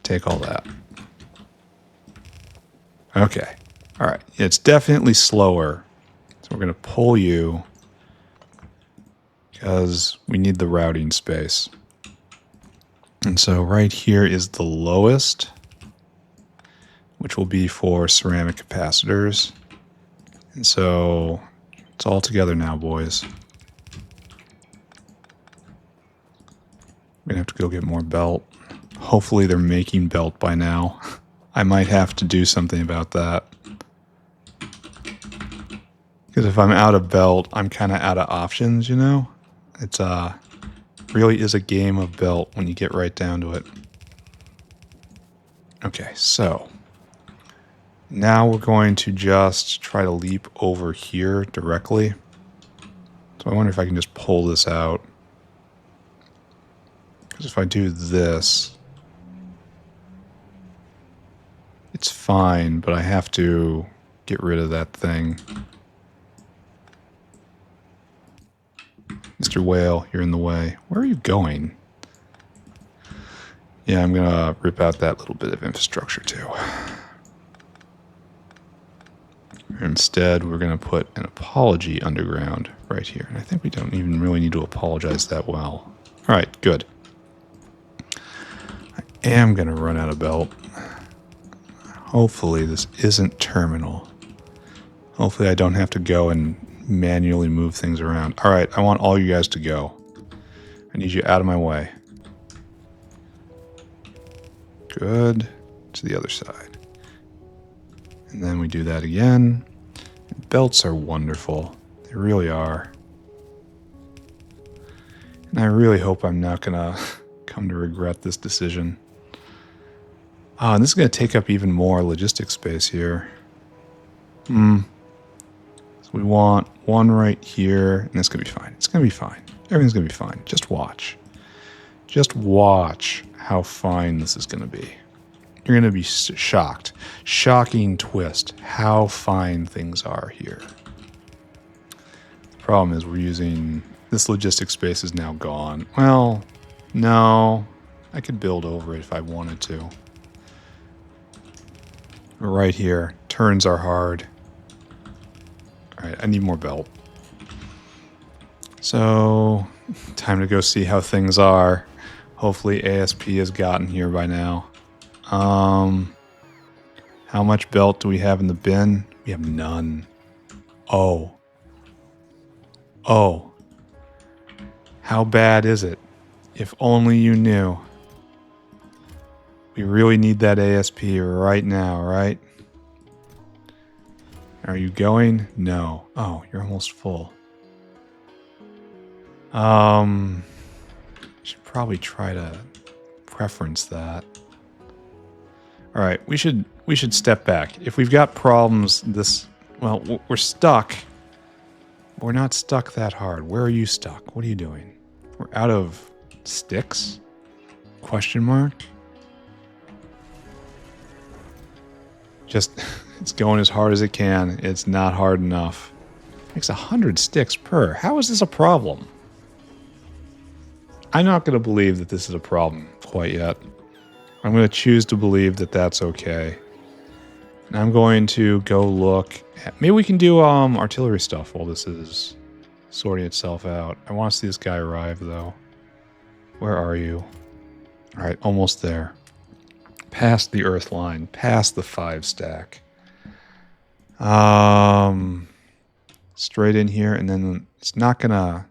Take all that. Okay. All right. It's definitely slower. So we're going to pull you because we need the routing space. And so right here is the lowest, which will be for ceramic capacitors. And so it's all together now, boys. We're going to have to go get more belt. Hopefully they're making belt by now. I might have to do something about that. Because if I'm out of belt, I'm kind of out of options, you know? It's really is a game of belt when you get right down to it. Okay, so now we're going to just try to leap over here directly. So I wonder if I can just pull this out. Because if I do this, it's fine, but I have to get rid of that thing. Mr. Whale, you're in the way. Where are you going? Yeah, I'm going to rip out that little bit of infrastructure too. Instead, we're going to put an apology underground right here. And I think we don't even really need to apologize that well. All right, good. I am going to run out of belt. Hopefully this isn't terminal. Hopefully I don't have to go and manually move things around. All right, I want all you guys to go. I need you out of my way. Good. To the other side. And then we do that again. Belts are wonderful. They really are. And I really hope I'm not going to come to regret this decision. And this is going to take up even more logistic space here. So we want one right here, and it's going to be fine. It's going to be fine. Everything's going to be fine. Just watch. Just watch how fine this is going to be. You're going to be shocked. Shocking twist. How fine things are here. The problem is we're using... This logistic space is now gone. Well, no. I could build over it if I wanted to. Right here. Turns are hard. Alright, I need more belt. So, time to go see how things are. Hopefully ASP has gotten here by now. How much belt do we have in the bin? We have none. Oh. Oh. How bad is it? If only you knew. We really need that ASP right now, right? Are you going? No. Oh, you're almost full. Should probably try to preference that. All right, we should step back. If we've got problems, well, we're stuck. We're not stuck that hard. Where are you stuck? What are you doing? We're out of sticks? Question mark? Just, it's going as hard as it can. It's not hard enough. Makes 100 sticks per. How is this a problem? I'm not going to believe that this is a problem quite yet. I'm going to choose to believe that that's okay. And I'm going to go look at... Maybe we can do artillery stuff while this is sorting itself out. I want to see this guy arrive, though. Where are you? All right, almost there. Past the earth line. Past the 5 stack. Straight in here, and then it's not going to...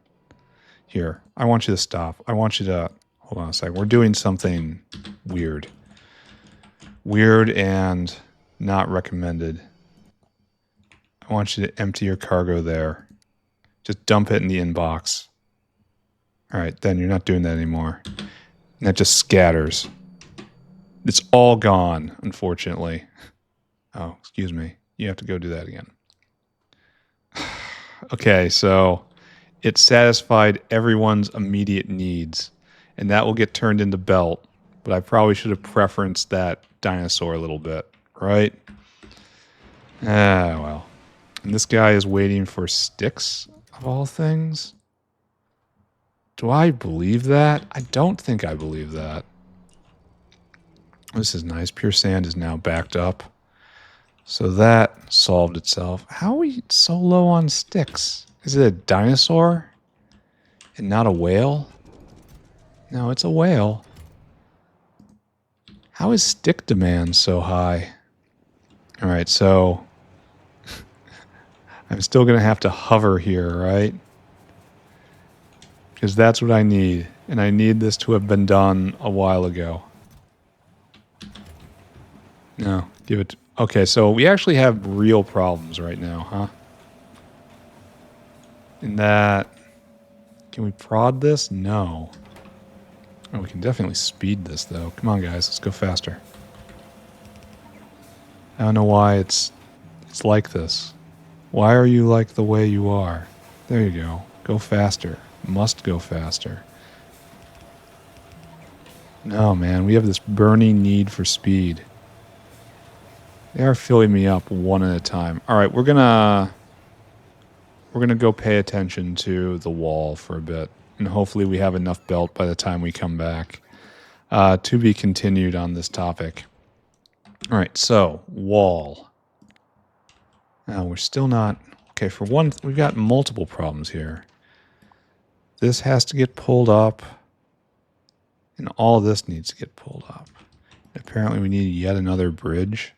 Here, I want you to stop. I want you to... Hold on a second. We're doing something weird. Weird and not recommended. I want you to empty your cargo there. Just dump it in the inbox. Alright, then you're not doing that anymore. And that just scatters. It's all gone, unfortunately. Oh, excuse me. You have to go do that again. Okay, so it satisfied everyone's immediate needs. And that will get turned into belt. But I probably should have preferenced that dinosaur a little bit, right? Ah, well. And this guy is waiting for sticks, of all things? Do I believe that? I don't think I believe that. This is nice. Pure sand is now backed up. So that solved itself. How are we so low on sticks? Is it a dinosaur? And not a whale? No, it's a whale. How is stick demand so high? Alright, so... I'm still going to have to hover here, right? Because that's what I need. And I need this to have been done a while ago. No, give it... Okay, so we actually have real problems right now, huh? in that... Can we prod this? No. Oh, we can definitely speed this, though. Come on, guys. Let's go faster. I don't know why it's like this. Why are you like the way you are? There you go. Go faster. Must go faster. No, man. We have this burning need for speed. They are filling me up one at a time. All right, we're gonna go pay attention to the wall for a bit, and hopefully we have enough belt by the time we come back. To be continued on this topic. All right, so wall. Now we're still not... Okay, for one, we've got multiple problems here. This has to get pulled up, and all of this needs to get pulled up. Apparently we need yet another bridge.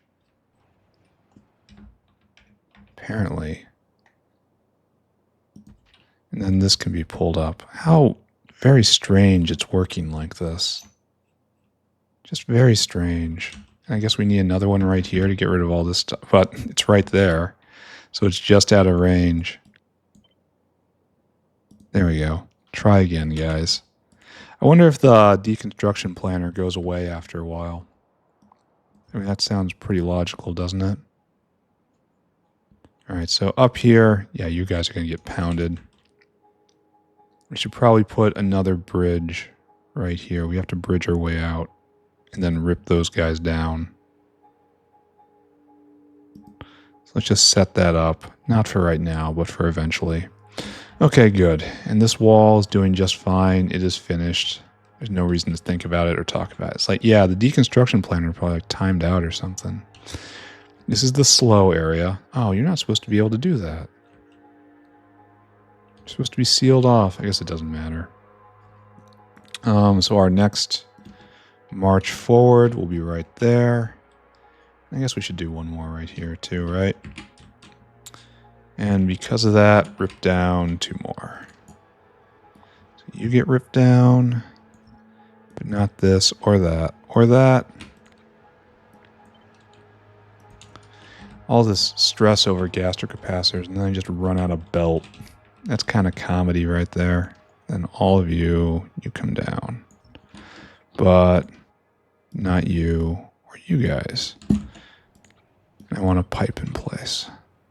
Apparently. And then this can be pulled up. How very strange it's working like this. Just very strange. And I guess we need another one right here to get rid of all this stuff. But it's right there. So it's just out of range. There we go. Try again, guys. I wonder if the deconstruction planner goes away after a while. I mean, that sounds pretty logical, doesn't it? All right, so up here, yeah, you guys are going to get pounded. We should probably put another bridge right here. We have to bridge our way out and then rip those guys down. So let's just set that up. Not for right now, but for eventually. Okay, good. And this wall is doing just fine. It is finished. There's no reason to think about it or talk about it. It's like, yeah, the deconstruction planner probably like timed out or something. This is the slow area. Oh, you're not supposed to be able to do that. You're supposed to be sealed off. I guess it doesn't matter. So our next march forward will be right there. I guess we should do one more right here too, right? And because of that, rip down 2 more. So you get ripped down, but not this or that or that. All this stress over gastric capacitors, and then I just run out of belt. That's kind of comedy right there. Then all of you come down. But not you or you guys. I want a pipe in place.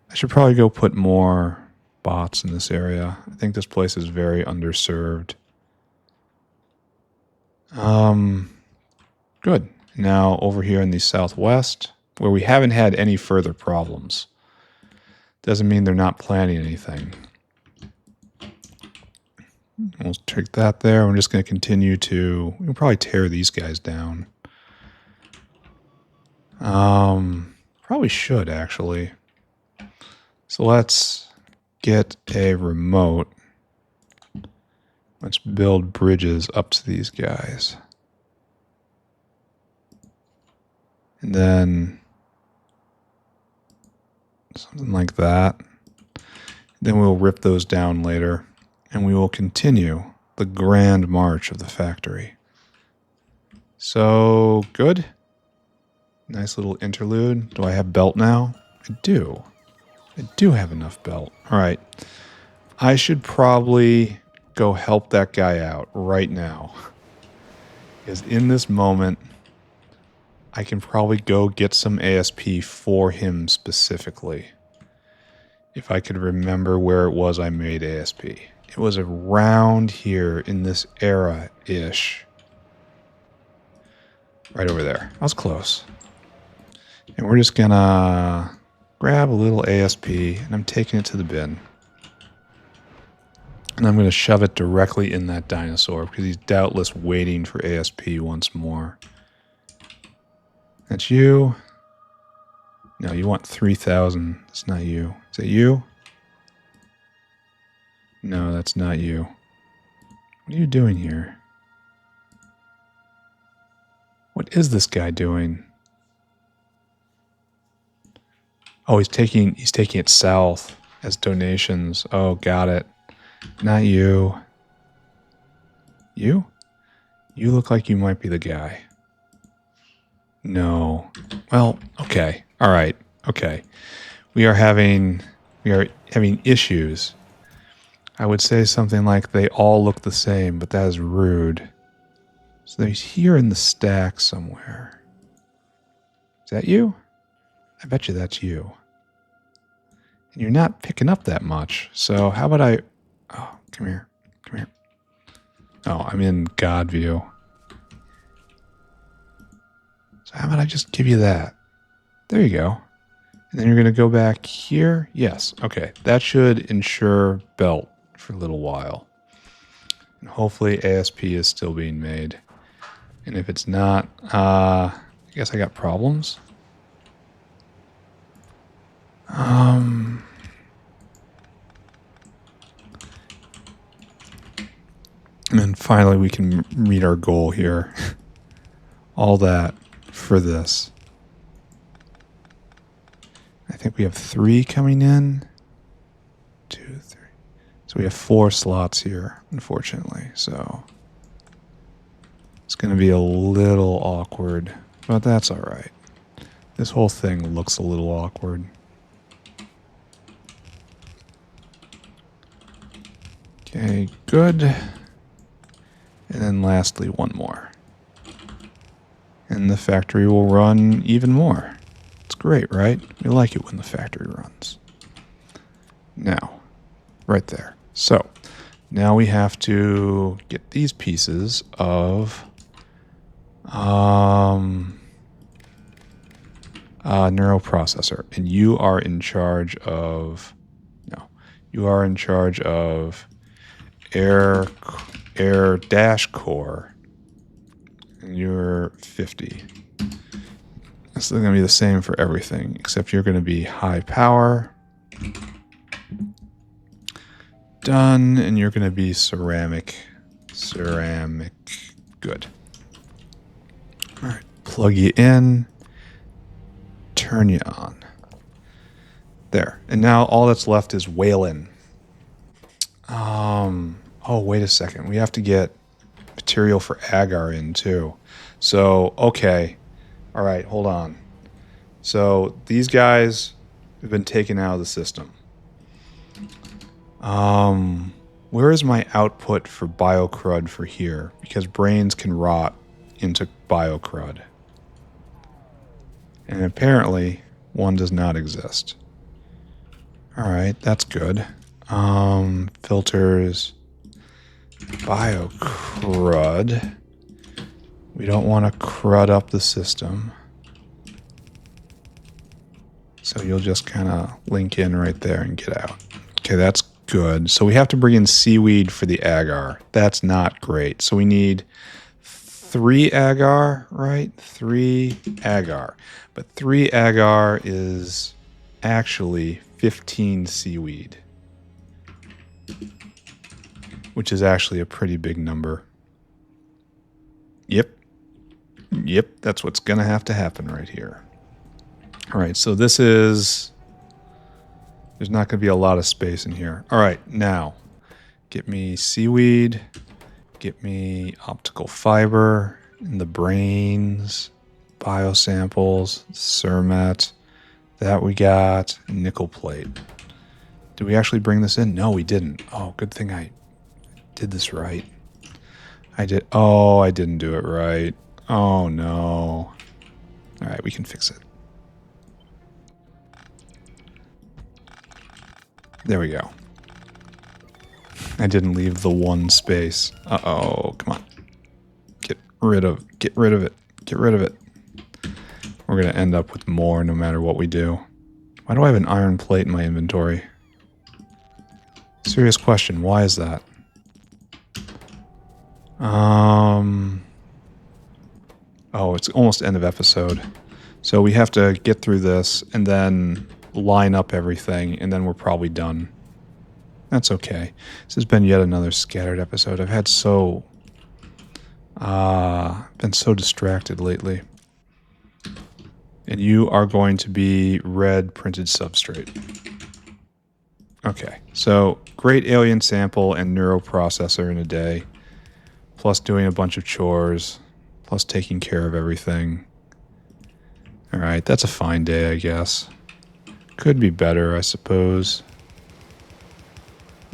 I should probably go put more bots in this area. I think this place is very underserved. Good. Now over here in the southwest, where we haven't had any further problems. Doesn't mean they're not planning anything. We'll take that there. We're just going to continue to... We'll probably tear these guys down. Probably should, actually. So let's get a remote. Let's build bridges up to these guys. And then something like that. Then we'll rip those down later. And we will continue the grand march of the factory. So, good. Nice little interlude. Do I have belt now? I do. I do have enough belt. All right. I should probably go help that guy out right now. Because in this moment, I can probably go get some ASP for him specifically. If I could remember where it was I made ASP. It was around here in this era-ish. Right over there. I was close. And we're just gonna grab a little ASP, and I'm taking it to the bin. And I'm gonna shove it directly in that dinosaur, because he's doubtless waiting for ASP once more. That's you. No, you want 3,000. That's not you. Is it you? No, that's not you. What are you doing here? What is this guy doing? Oh, he's taking it south as donations. Oh, got it. Not you. You? You look like you might be the guy. No. Well, okay. All right. Okay. We are having issues I would say something like they all look the same, but that is rude. So they're here in the stack somewhere. Is that you? I bet you that's you. And you're not picking up that much. So how about I... Oh, come here. Come here. Oh, I'm in God view. So how about I just give you that? There you go. And then you're going to go back here. Yes. Okay. That should ensure belt for a little while. And hopefully ASP is still being made. And if it's not, I guess I got problems. And then finally we can meet our goal here. All that for this. I think we have 3 coming in. 2, 3. So we have 4 slots here, unfortunately. So it's going to be a little awkward, but that's all right. This whole thing looks a little awkward. Okay, good. And then lastly, one more. And the factory will run even more. It's great, right? We like it when the factory runs. Now, right there. So, now we have to get these pieces of neuroprocessor. And you are in charge of... No. You are in charge of air dash core. And you're 50. It's going to be the same for everything, except you're going to be high power. Done. And you're going to be ceramic. Good. All right. Plug you in. Turn you on. There. And now all that's left is Whalen. Oh, wait a second. We have to get material for agar in too. So, okay. All right, hold on. So these guys have been taken out of the system. Where is my output for biocrud for here? Because brains can rot into biocrud. And apparently one does not exist. All right, that's good. Filters, biocrud. We don't want to crud up the system. So you'll just kind of link in right there and get out. Okay, that's good. So we have to bring in seaweed for the agar. That's not great. So we need 3 agar, right? 3 agar. But 3 agar is actually 15 seaweed, which is actually a pretty big number. Yep, that's what's going to have to happen right here. All right, so this is... There's not going to be a lot of space in here. All right, now, get me seaweed, get me optical fiber, in the brains, biosamples, Cermet, that we got, nickel plate. Did we actually bring this in? No, we didn't. Oh, good thing I did this right. I didn't do it right. Oh, no. All right, we can fix it. There we go. I didn't leave the one space. Uh-oh, come on. Get rid of it. Get rid of it. We're going to end up with more no matter what we do. Why do I have an iron plate in my inventory? Serious question. Why is that? Oh, it's almost end of episode. So we have to get through this and then line up everything, and then we're probably done. That's okay. This has been yet another scattered episode. I've had been so distracted lately. And you are going to be red printed substrate. Okay, so great alien sample and neuroprocessor in a day, plus doing a bunch of chores, plus taking care of everything. All right, that's a fine day, I guess. Could be better, I suppose.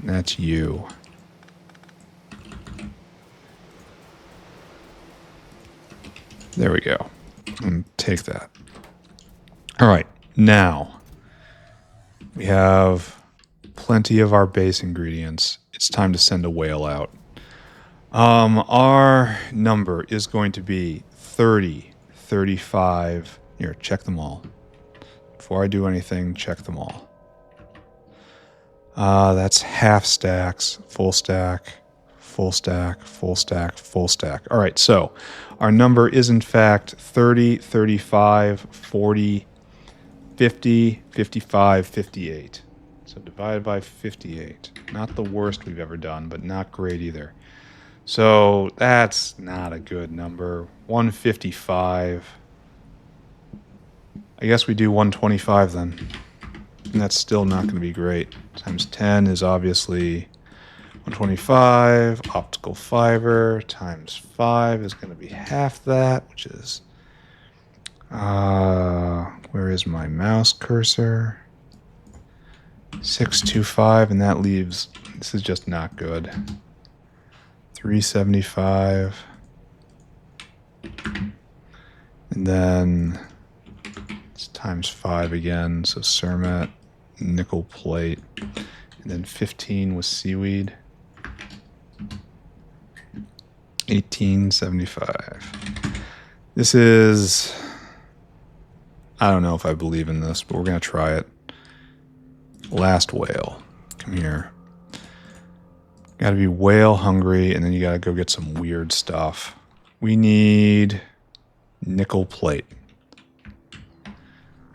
And that's you. There we go. And take that. All right. Now, we have plenty of our base ingredients. It's time to send a whale out. Our number is going to be 30, 35. Here, check them all. Before I do anything, check them all. That's half stacks, full stack, full stack, full stack, full stack. All right, so our number is in fact 30, 35, 40, 50, 55, 58. So divided by 58. Not the worst we've ever done, but not great either. So that's not a good number. 155. I guess we do 125 then. And that's still not going to be great. Times 10 is obviously 125. Optical fiber times 5 is going to be half that, which is... where is my mouse cursor? 625, and that leaves... This is just not good. 375. And then it's times 5 again. So cermet, nickel plate, and then 15 with seaweed. 1875. This is... I don't know if I believe in this, but we're going to try it. Last whale. Come here. Got to be whale hungry, and then you got to go get some weird stuff. We need nickel plate.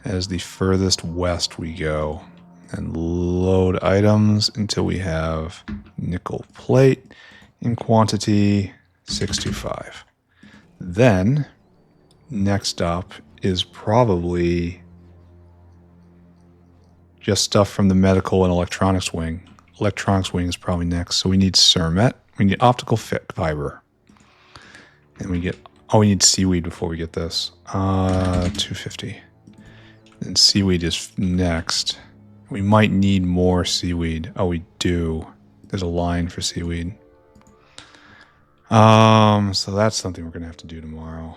As the furthest west we go. And load items until we have nickel plate in quantity 625. Then, next up is probably just stuff from the medical and electronics wing. Electronics wing is probably next. So we need cermet. We need optical fiber. And we get... Oh, we need seaweed before we get this. 250. And seaweed is next. We might need more seaweed. Oh, we do. There's a line for seaweed. So that's something we're going to have to do tomorrow.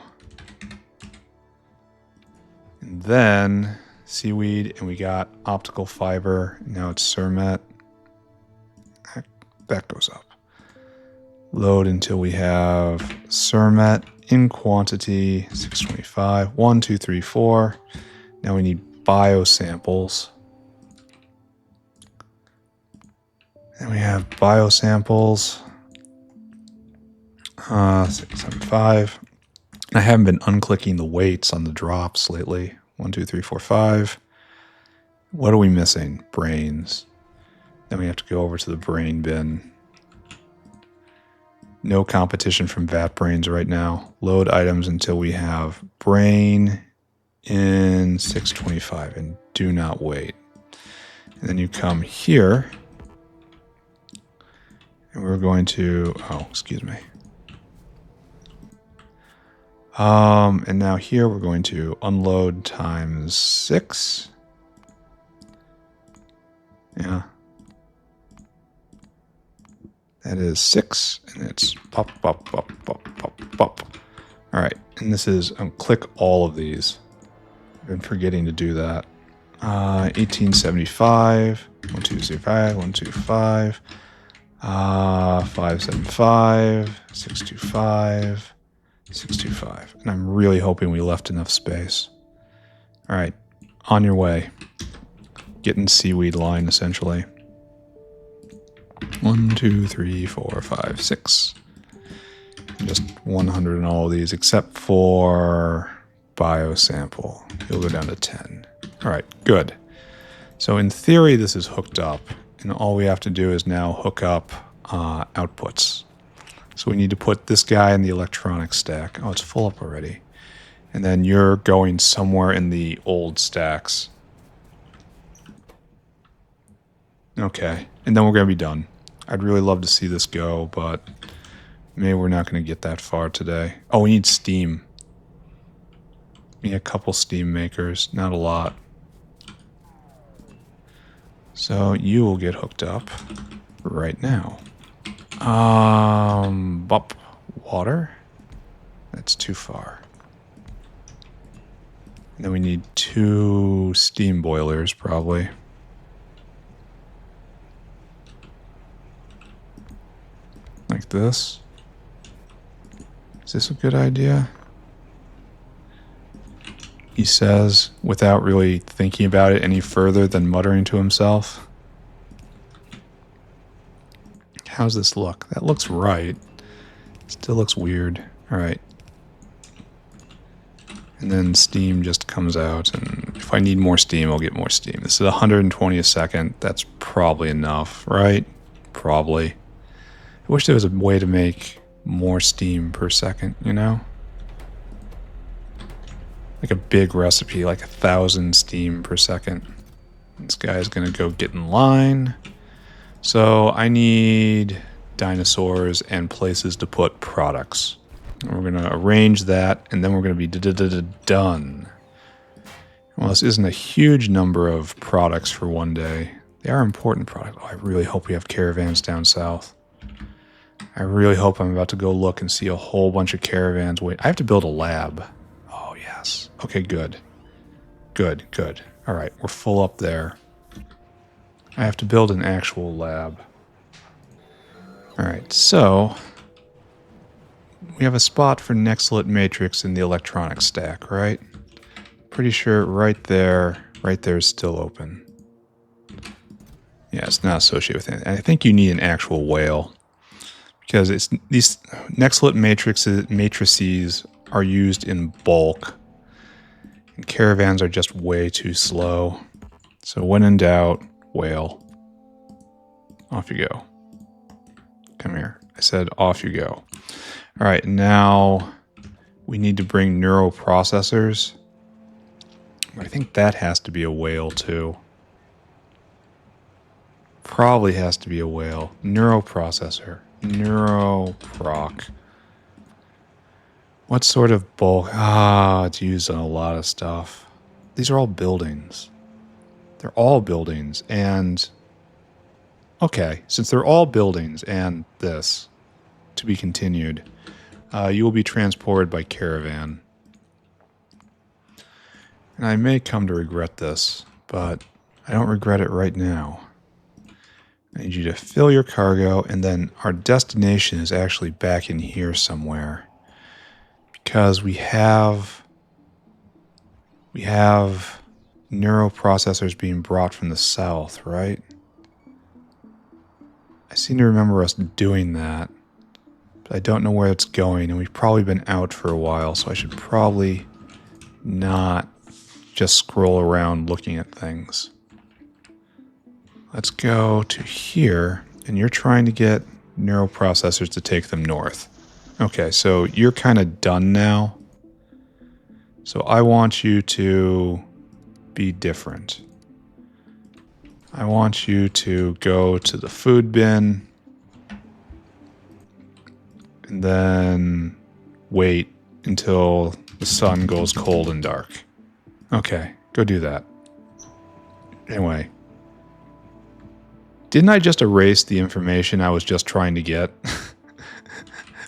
And then seaweed, and we got optical fiber. Now it's cermet. That goes up. Load until we have cermet in quantity 625. 1, 2, 3, 4. Now we need biosamples. And we have biosamples. 675. I haven't been unclicking the weights on the drops lately. 1, 2, 3, 4, 5. What are we missing? Brains. Then we have to go over to the brain bin. No competition from vat brains right now. Load items until we have brain in 625 and do not wait. And then you come here and we're going to, oh, excuse me. And now here we're going to unload times 6. Yeah. That is 6, and it's pop, pop, pop, pop, pop, pop. All right, and this is, click all of these. I've been forgetting to do that. 1875, 1205, 125, 575, 625, 625. And I'm really hoping we left enough space. All right, on your way. Getting seaweed line, essentially. 1, 2, 3, 4, 5, 6. Just 100 in all of these, except for biosample. You'll go down to 10. All right, good. So in theory, this is hooked up, and all we have to do is now hook up outputs. So we need to put this guy in the electronic stack. Oh, it's full up already. And then you're going somewhere in the old stacks. Okay, and then we're going to be done. I'd really love to see this go, but maybe we're not going to get that far today. Oh, we need steam. We need a couple steam makers, not a lot. So you will get hooked up. right now. Bump. Water? That's too far. And then we need 2 steam boilers, probably. Like this. Is this a good idea? He says, without really thinking about it any further than muttering to himself. How's this look? That looks right. Still looks weird. Alright. And then steam just comes out, and if I need more steam, I'll get more steam. This is 120 a second. That's probably enough, right? Probably. I wish there was a way to make more steam per second, you know? Like a big recipe, like 1,000 steam per second. This guy's gonna go get in line. So I need dinosaurs and places to put products. And we're gonna arrange that, and then we're gonna be done. Well, this isn't a huge number of products for one day. They are important products. Oh, I really hope we have caravans down south. I really hope I'm about to go look and see a whole bunch of caravans. Wait, I have to build a lab. Oh, yes. Okay, good. Good, good. All right, we're full up there. I have to build an actual lab. All right, so we have a spot for Nexelit Matrix in the electronics stack, right? Pretty sure right there is still open. Yeah, it's not associated with anything. I think you need an actual whale because it's these Nexelit matrices are used in bulk, and caravans are just way too slow. So when in doubt, whale. Off you go. Come here. I said off you go. All right, now we need to bring neuroprocessors. I think that has to be a whale too. Probably has to be a whale. Neuroprocessor. Neuroproc. What sort of bulk? Ah, it's used on a lot of stuff. These are all buildings. They're all buildings, and okay, since they're all buildings and this, to be continued, you will be transported by caravan. And I may come to regret this, but I don't regret it right now. I need you to fill your cargo, and then our destination is actually back in here somewhere. Because we have neuroprocessors being brought from the south, right? I seem to remember us doing that, but I don't know where it's going, and we've probably been out for a while, so I should probably not just scroll around looking at things. Let's go to here, and you're trying to get neuroprocessors to take them north. Okay, so you're kind of done now. So I want you to be different. I want you to go to the food bin and then wait until the sun goes cold and dark. Okay, go do that. Anyway, didn't I just erase the information I was just trying to get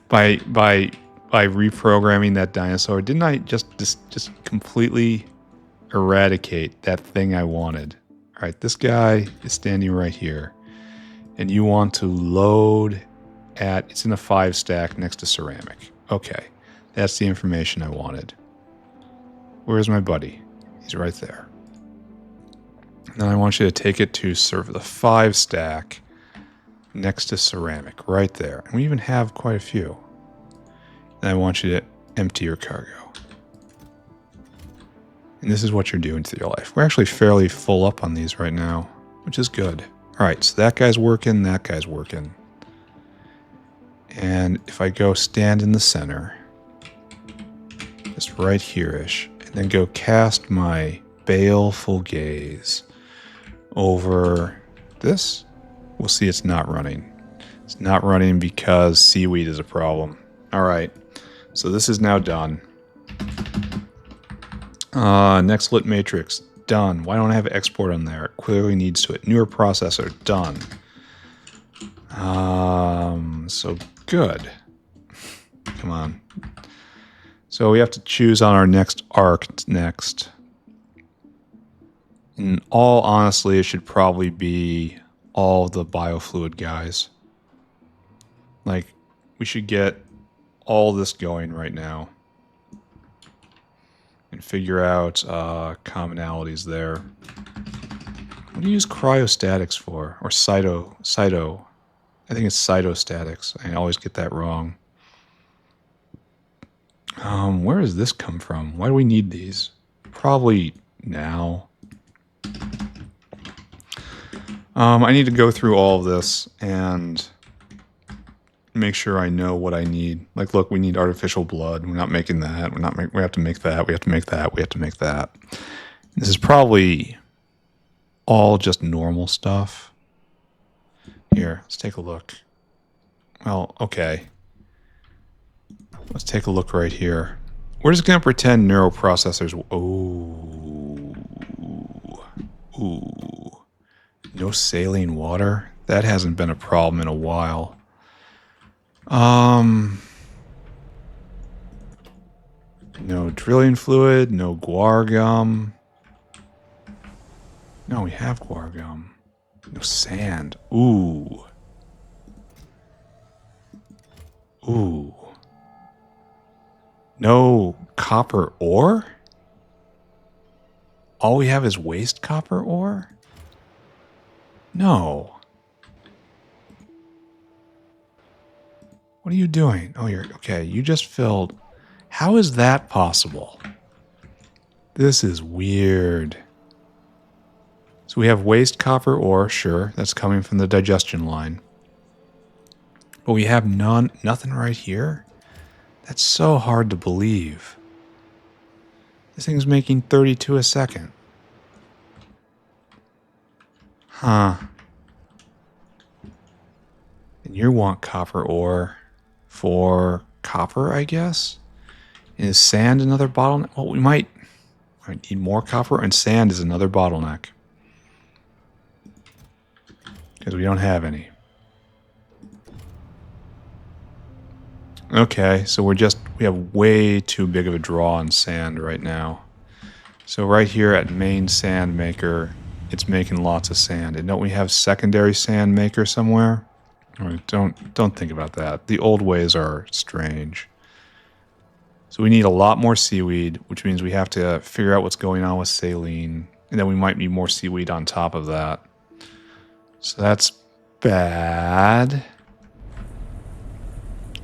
by reprogramming that dinosaur? Didn't I just completely eradicate that thing I wanted? All right, this guy is standing right here, and you want to load at, it's in a 5 stack next to ceramic. Okay, that's the information I wanted. Where's my buddy? He's right there. And then I want you to take it to serve the 5 stack next to ceramic, right there. And we even have quite a few. And I want you to empty your cargo. And this is what you're doing to your life. We're actually fairly full up on these right now, which is good. All right, so that guy's working, that guy's working. And if I go stand in the center, just right here-ish, and then go cast my baleful gaze over this, we'll see it's not running. It's not running because seaweed is a problem. All right, so this is now done. Nexelit Matrix, done. Why don't I have export on there? It clearly needs to it. Neuroprocessor, done. So good. Come on. So we have to choose on our next arc next. In all honesty, it should probably be all the biofluid guys. Like, we should get all this going right now. And figure out commonalities there. What do you use cryostatics for? Or cyto. I think it's cytostatics. I always get that wrong. Where does this come from? Why do we need these? Probably now. I need to go through all of this and make sure I know what I need. Like, look, we need artificial blood. We're not making that. We have to make that. We have to make that. We have to make that. This is probably all just normal stuff. Here, let's take a look. Well, okay. Let's take a look right here. We're just going to pretend neuroprocessors... Ooh. Ooh. No saline water? That hasn't been a problem in a while. No drilling fluid, no guar gum. No, we have guar gum. No sand. Ooh. Ooh. No copper ore? All we have is waste copper ore? No. What are you doing? Oh, you're okay. You just filled. How is that possible? This is weird. So we have waste copper ore, sure. That's coming from the digestion line. But we have nothing right here? That's so hard to believe. This thing's making 32 a second. Huh. And you want copper ore for copper, I guess? Is sand another bottleneck? Well, we might need more copper, and sand is another bottleneck. Because we don't have any. Okay, so we have way too big of a draw on sand right now. So right here at main sand maker, it's making lots of sand. And don't we have secondary sand maker somewhere? Don't think about that. The old ways are strange. So we need a lot more seaweed, which means we have to figure out what's going on with saline. And then we might need more seaweed on top of that. So that's bad.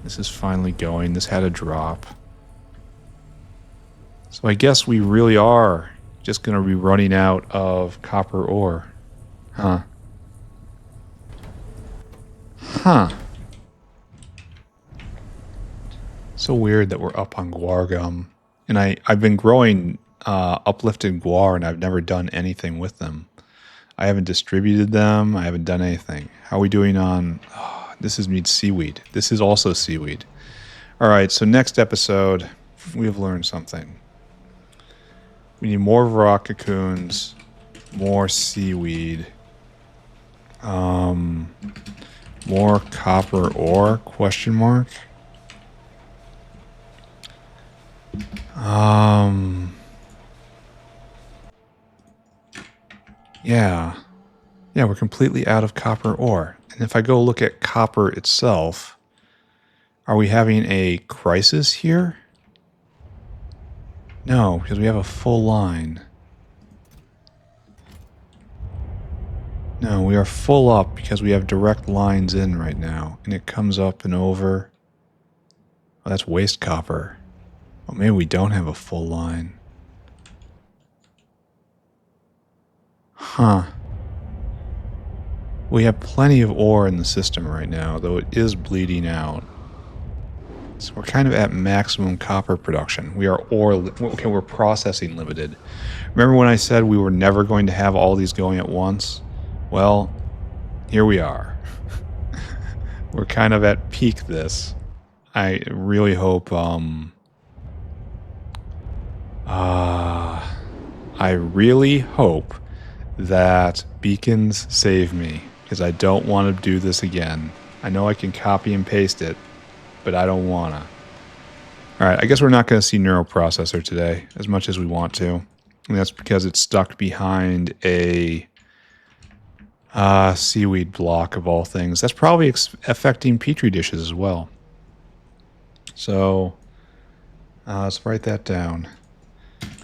This is finally going. This had a drop. So I guess we really are just going to be running out of copper ore. Huh. Huh. So weird that we're up on guar gum. And I've been growing uplifted guar, and I've never done anything with them. I haven't distributed them. I haven't done anything. How are we doing on... Oh, this needs seaweed. This is also seaweed. All right, so next episode, we've learned something. We need more rock cocoons, more seaweed, more copper ore, question mark? Yeah, we're completely out of copper ore. And if I go look at copper itself, are we having a crisis here? No, because we have a full line. No, we are full up because we have direct lines in right now. And it comes up and over. Oh, that's waste copper. Well, maybe we don't have a full line. Huh. We have plenty of ore in the system right now, though it is bleeding out. So we're kind of at maximum copper production. We are we're processing limited. Remember when I said we were never going to have all these going at once? Well, here we are. We're kind of at peak this. I really hope, I really hope that beacons save me. because I don't want to do this again. I know I can copy and paste it, but I don't want to. All right, I guess we're not going to see Neuroprocessor today as much as we want to. And that's because it's stuck behind a seaweed block of all things. That's probably affecting Petri dishes as well. So let's write that down.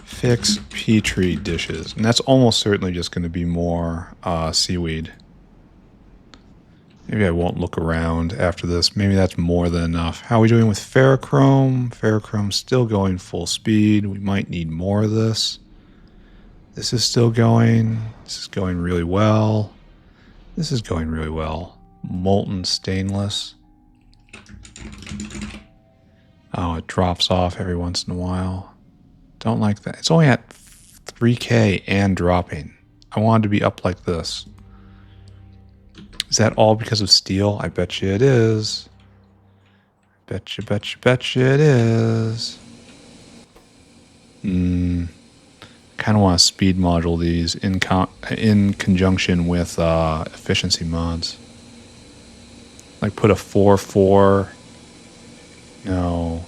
Fix Petri dishes. And that's almost certainly just going to be more seaweed. Maybe I won't look around after this. Maybe that's more than enough. How are we doing with ferrochrome? Ferrochrome's still going full speed. We might need more of this. This is still going. This is going really well. This is going really well. Molten stainless. Oh, it drops off every once in a while. Don't like that. It's only at 3K and dropping. I wanted to be up like this. Is that all because of steel? I bet you it is. Bet you it is. Kind of want to speed module these in conjunction with efficiency mods. Like put a 4-4. No.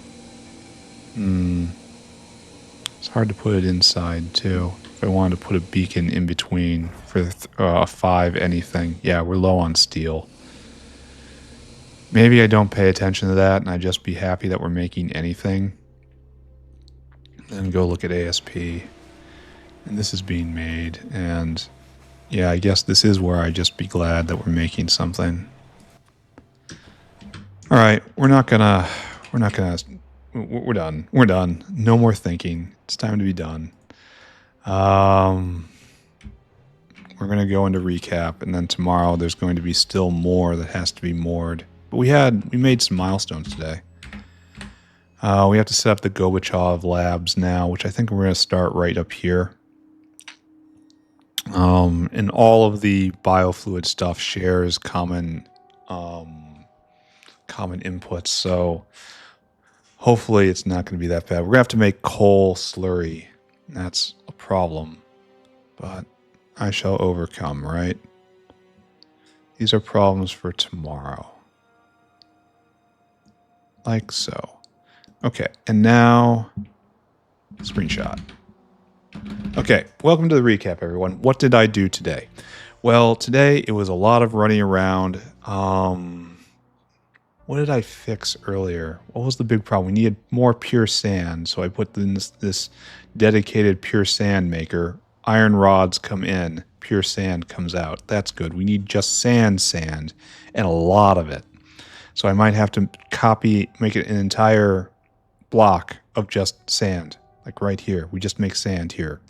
It's hard to put it inside too. If I wanted to put a beacon in between for 5 anything. Yeah, we're low on steel. Maybe I don't pay attention to that and I just be happy that we're making anything. Then go look at ASP. And this is being made. And yeah, I guess this is where I just be glad that we're making something. All right, we're done. We're done. No more thinking. It's time to be done. We're going to go into recap, and then tomorrow there's going to be still more that has to be moored. But we made some milestones today. We have to set up the Gorbachev labs now, which I think we're going to start right up here. And all of the biofluid stuff shares common inputs, so hopefully it's not going to be that bad. We're going to have to make coal slurry. That's a problem, but I shall overcome, right? These are problems for tomorrow. Like so. Okay, and now screenshot. Okay, welcome to the recap, everyone. What did I do today? Well, today it was a lot of running around. What did I fix earlier? What was the big problem? We needed more pure sand, so I put in this dedicated pure sand maker. Iron rods come in, pure sand comes out. That's good. We need just sand, and a lot of it. So I might have to make it an entire block of just sand, like right here. We just make sand here.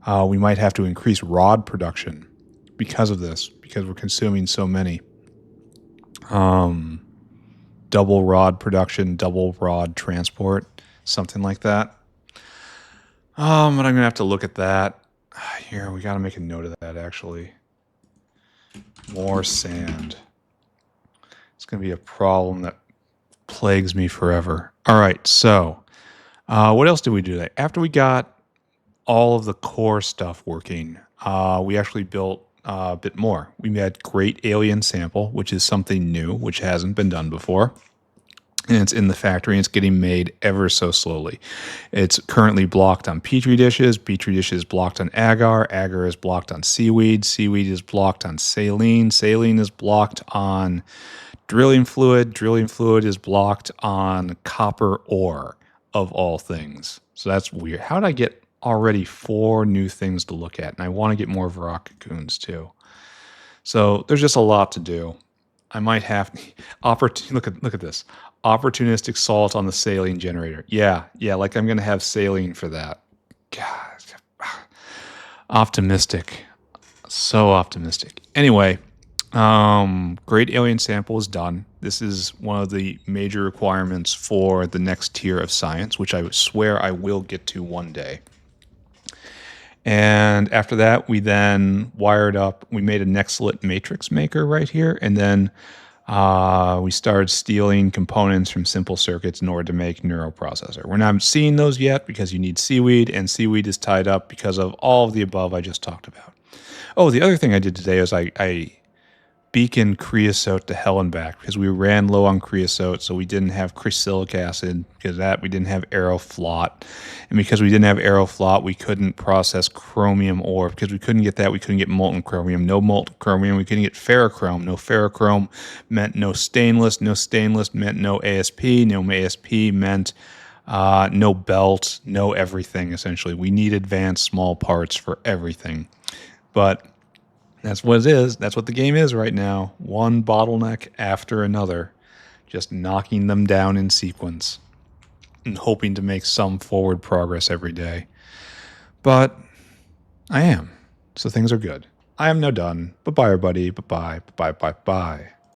We might have to increase rod production because of this, because we're consuming so many. Double rod production, double rod transport, something like that. But I'm going to have to look at that. Here, we got to make a note of that, actually. More sand. It's going to be a problem that plagues me forever. All right, so what else did we do today? After we got all of the core stuff working, we actually built a bit more. We made Great Alien Sample, which is something new, which hasn't been done before. And it's in the factory, and it's getting made ever so slowly. It's currently blocked on Petri dishes. Petri dishes blocked on agar. Agar is blocked on seaweed. Seaweed is blocked on saline. Saline is blocked on drilling fluid. Drilling fluid is blocked on copper ore, of all things. So that's weird. How did I get already 4 new things to look at? And I want to get more rock cocoons too. So there's just a lot to do. I might have look at this. Opportunistic salt on the saline generator. Yeah, like I'm gonna have saline for that. God, optimistic. So optimistic. Anyway, Great Alien Sample is done. This is one of the major requirements for the next tier of science, which I swear I will get to one day. And after that, we then wired up, we made a Nexelit Matrix maker right here, and then we started stealing components from simple circuits in order to make Neuroprocessor. We're not seeing those yet because you need seaweed, and seaweed is tied up because of all of the above I just talked about. Oh, the other thing I did today is I beacon creosote to hell and back because we ran low on creosote, so we didn't have cryolic acid. Because of that, we didn't have aeroflot, and because we didn't have aeroflot, we couldn't process chromium ore. Because we couldn't get that, we couldn't get molten chromium. No molten chromium, we couldn't get ferrochrome. No ferrochrome meant no stainless. No stainless meant no ASP. No ASP meant no belt, no everything. Essentially, we need advanced small parts for everything, but that's what it is. That's what the game is right now. One bottleneck after another, just knocking them down in sequence and hoping to make some forward progress every day. But I am. So things are good. I am now done. Bye-bye, everybody. Bye-bye. Bye-bye. Bye-bye.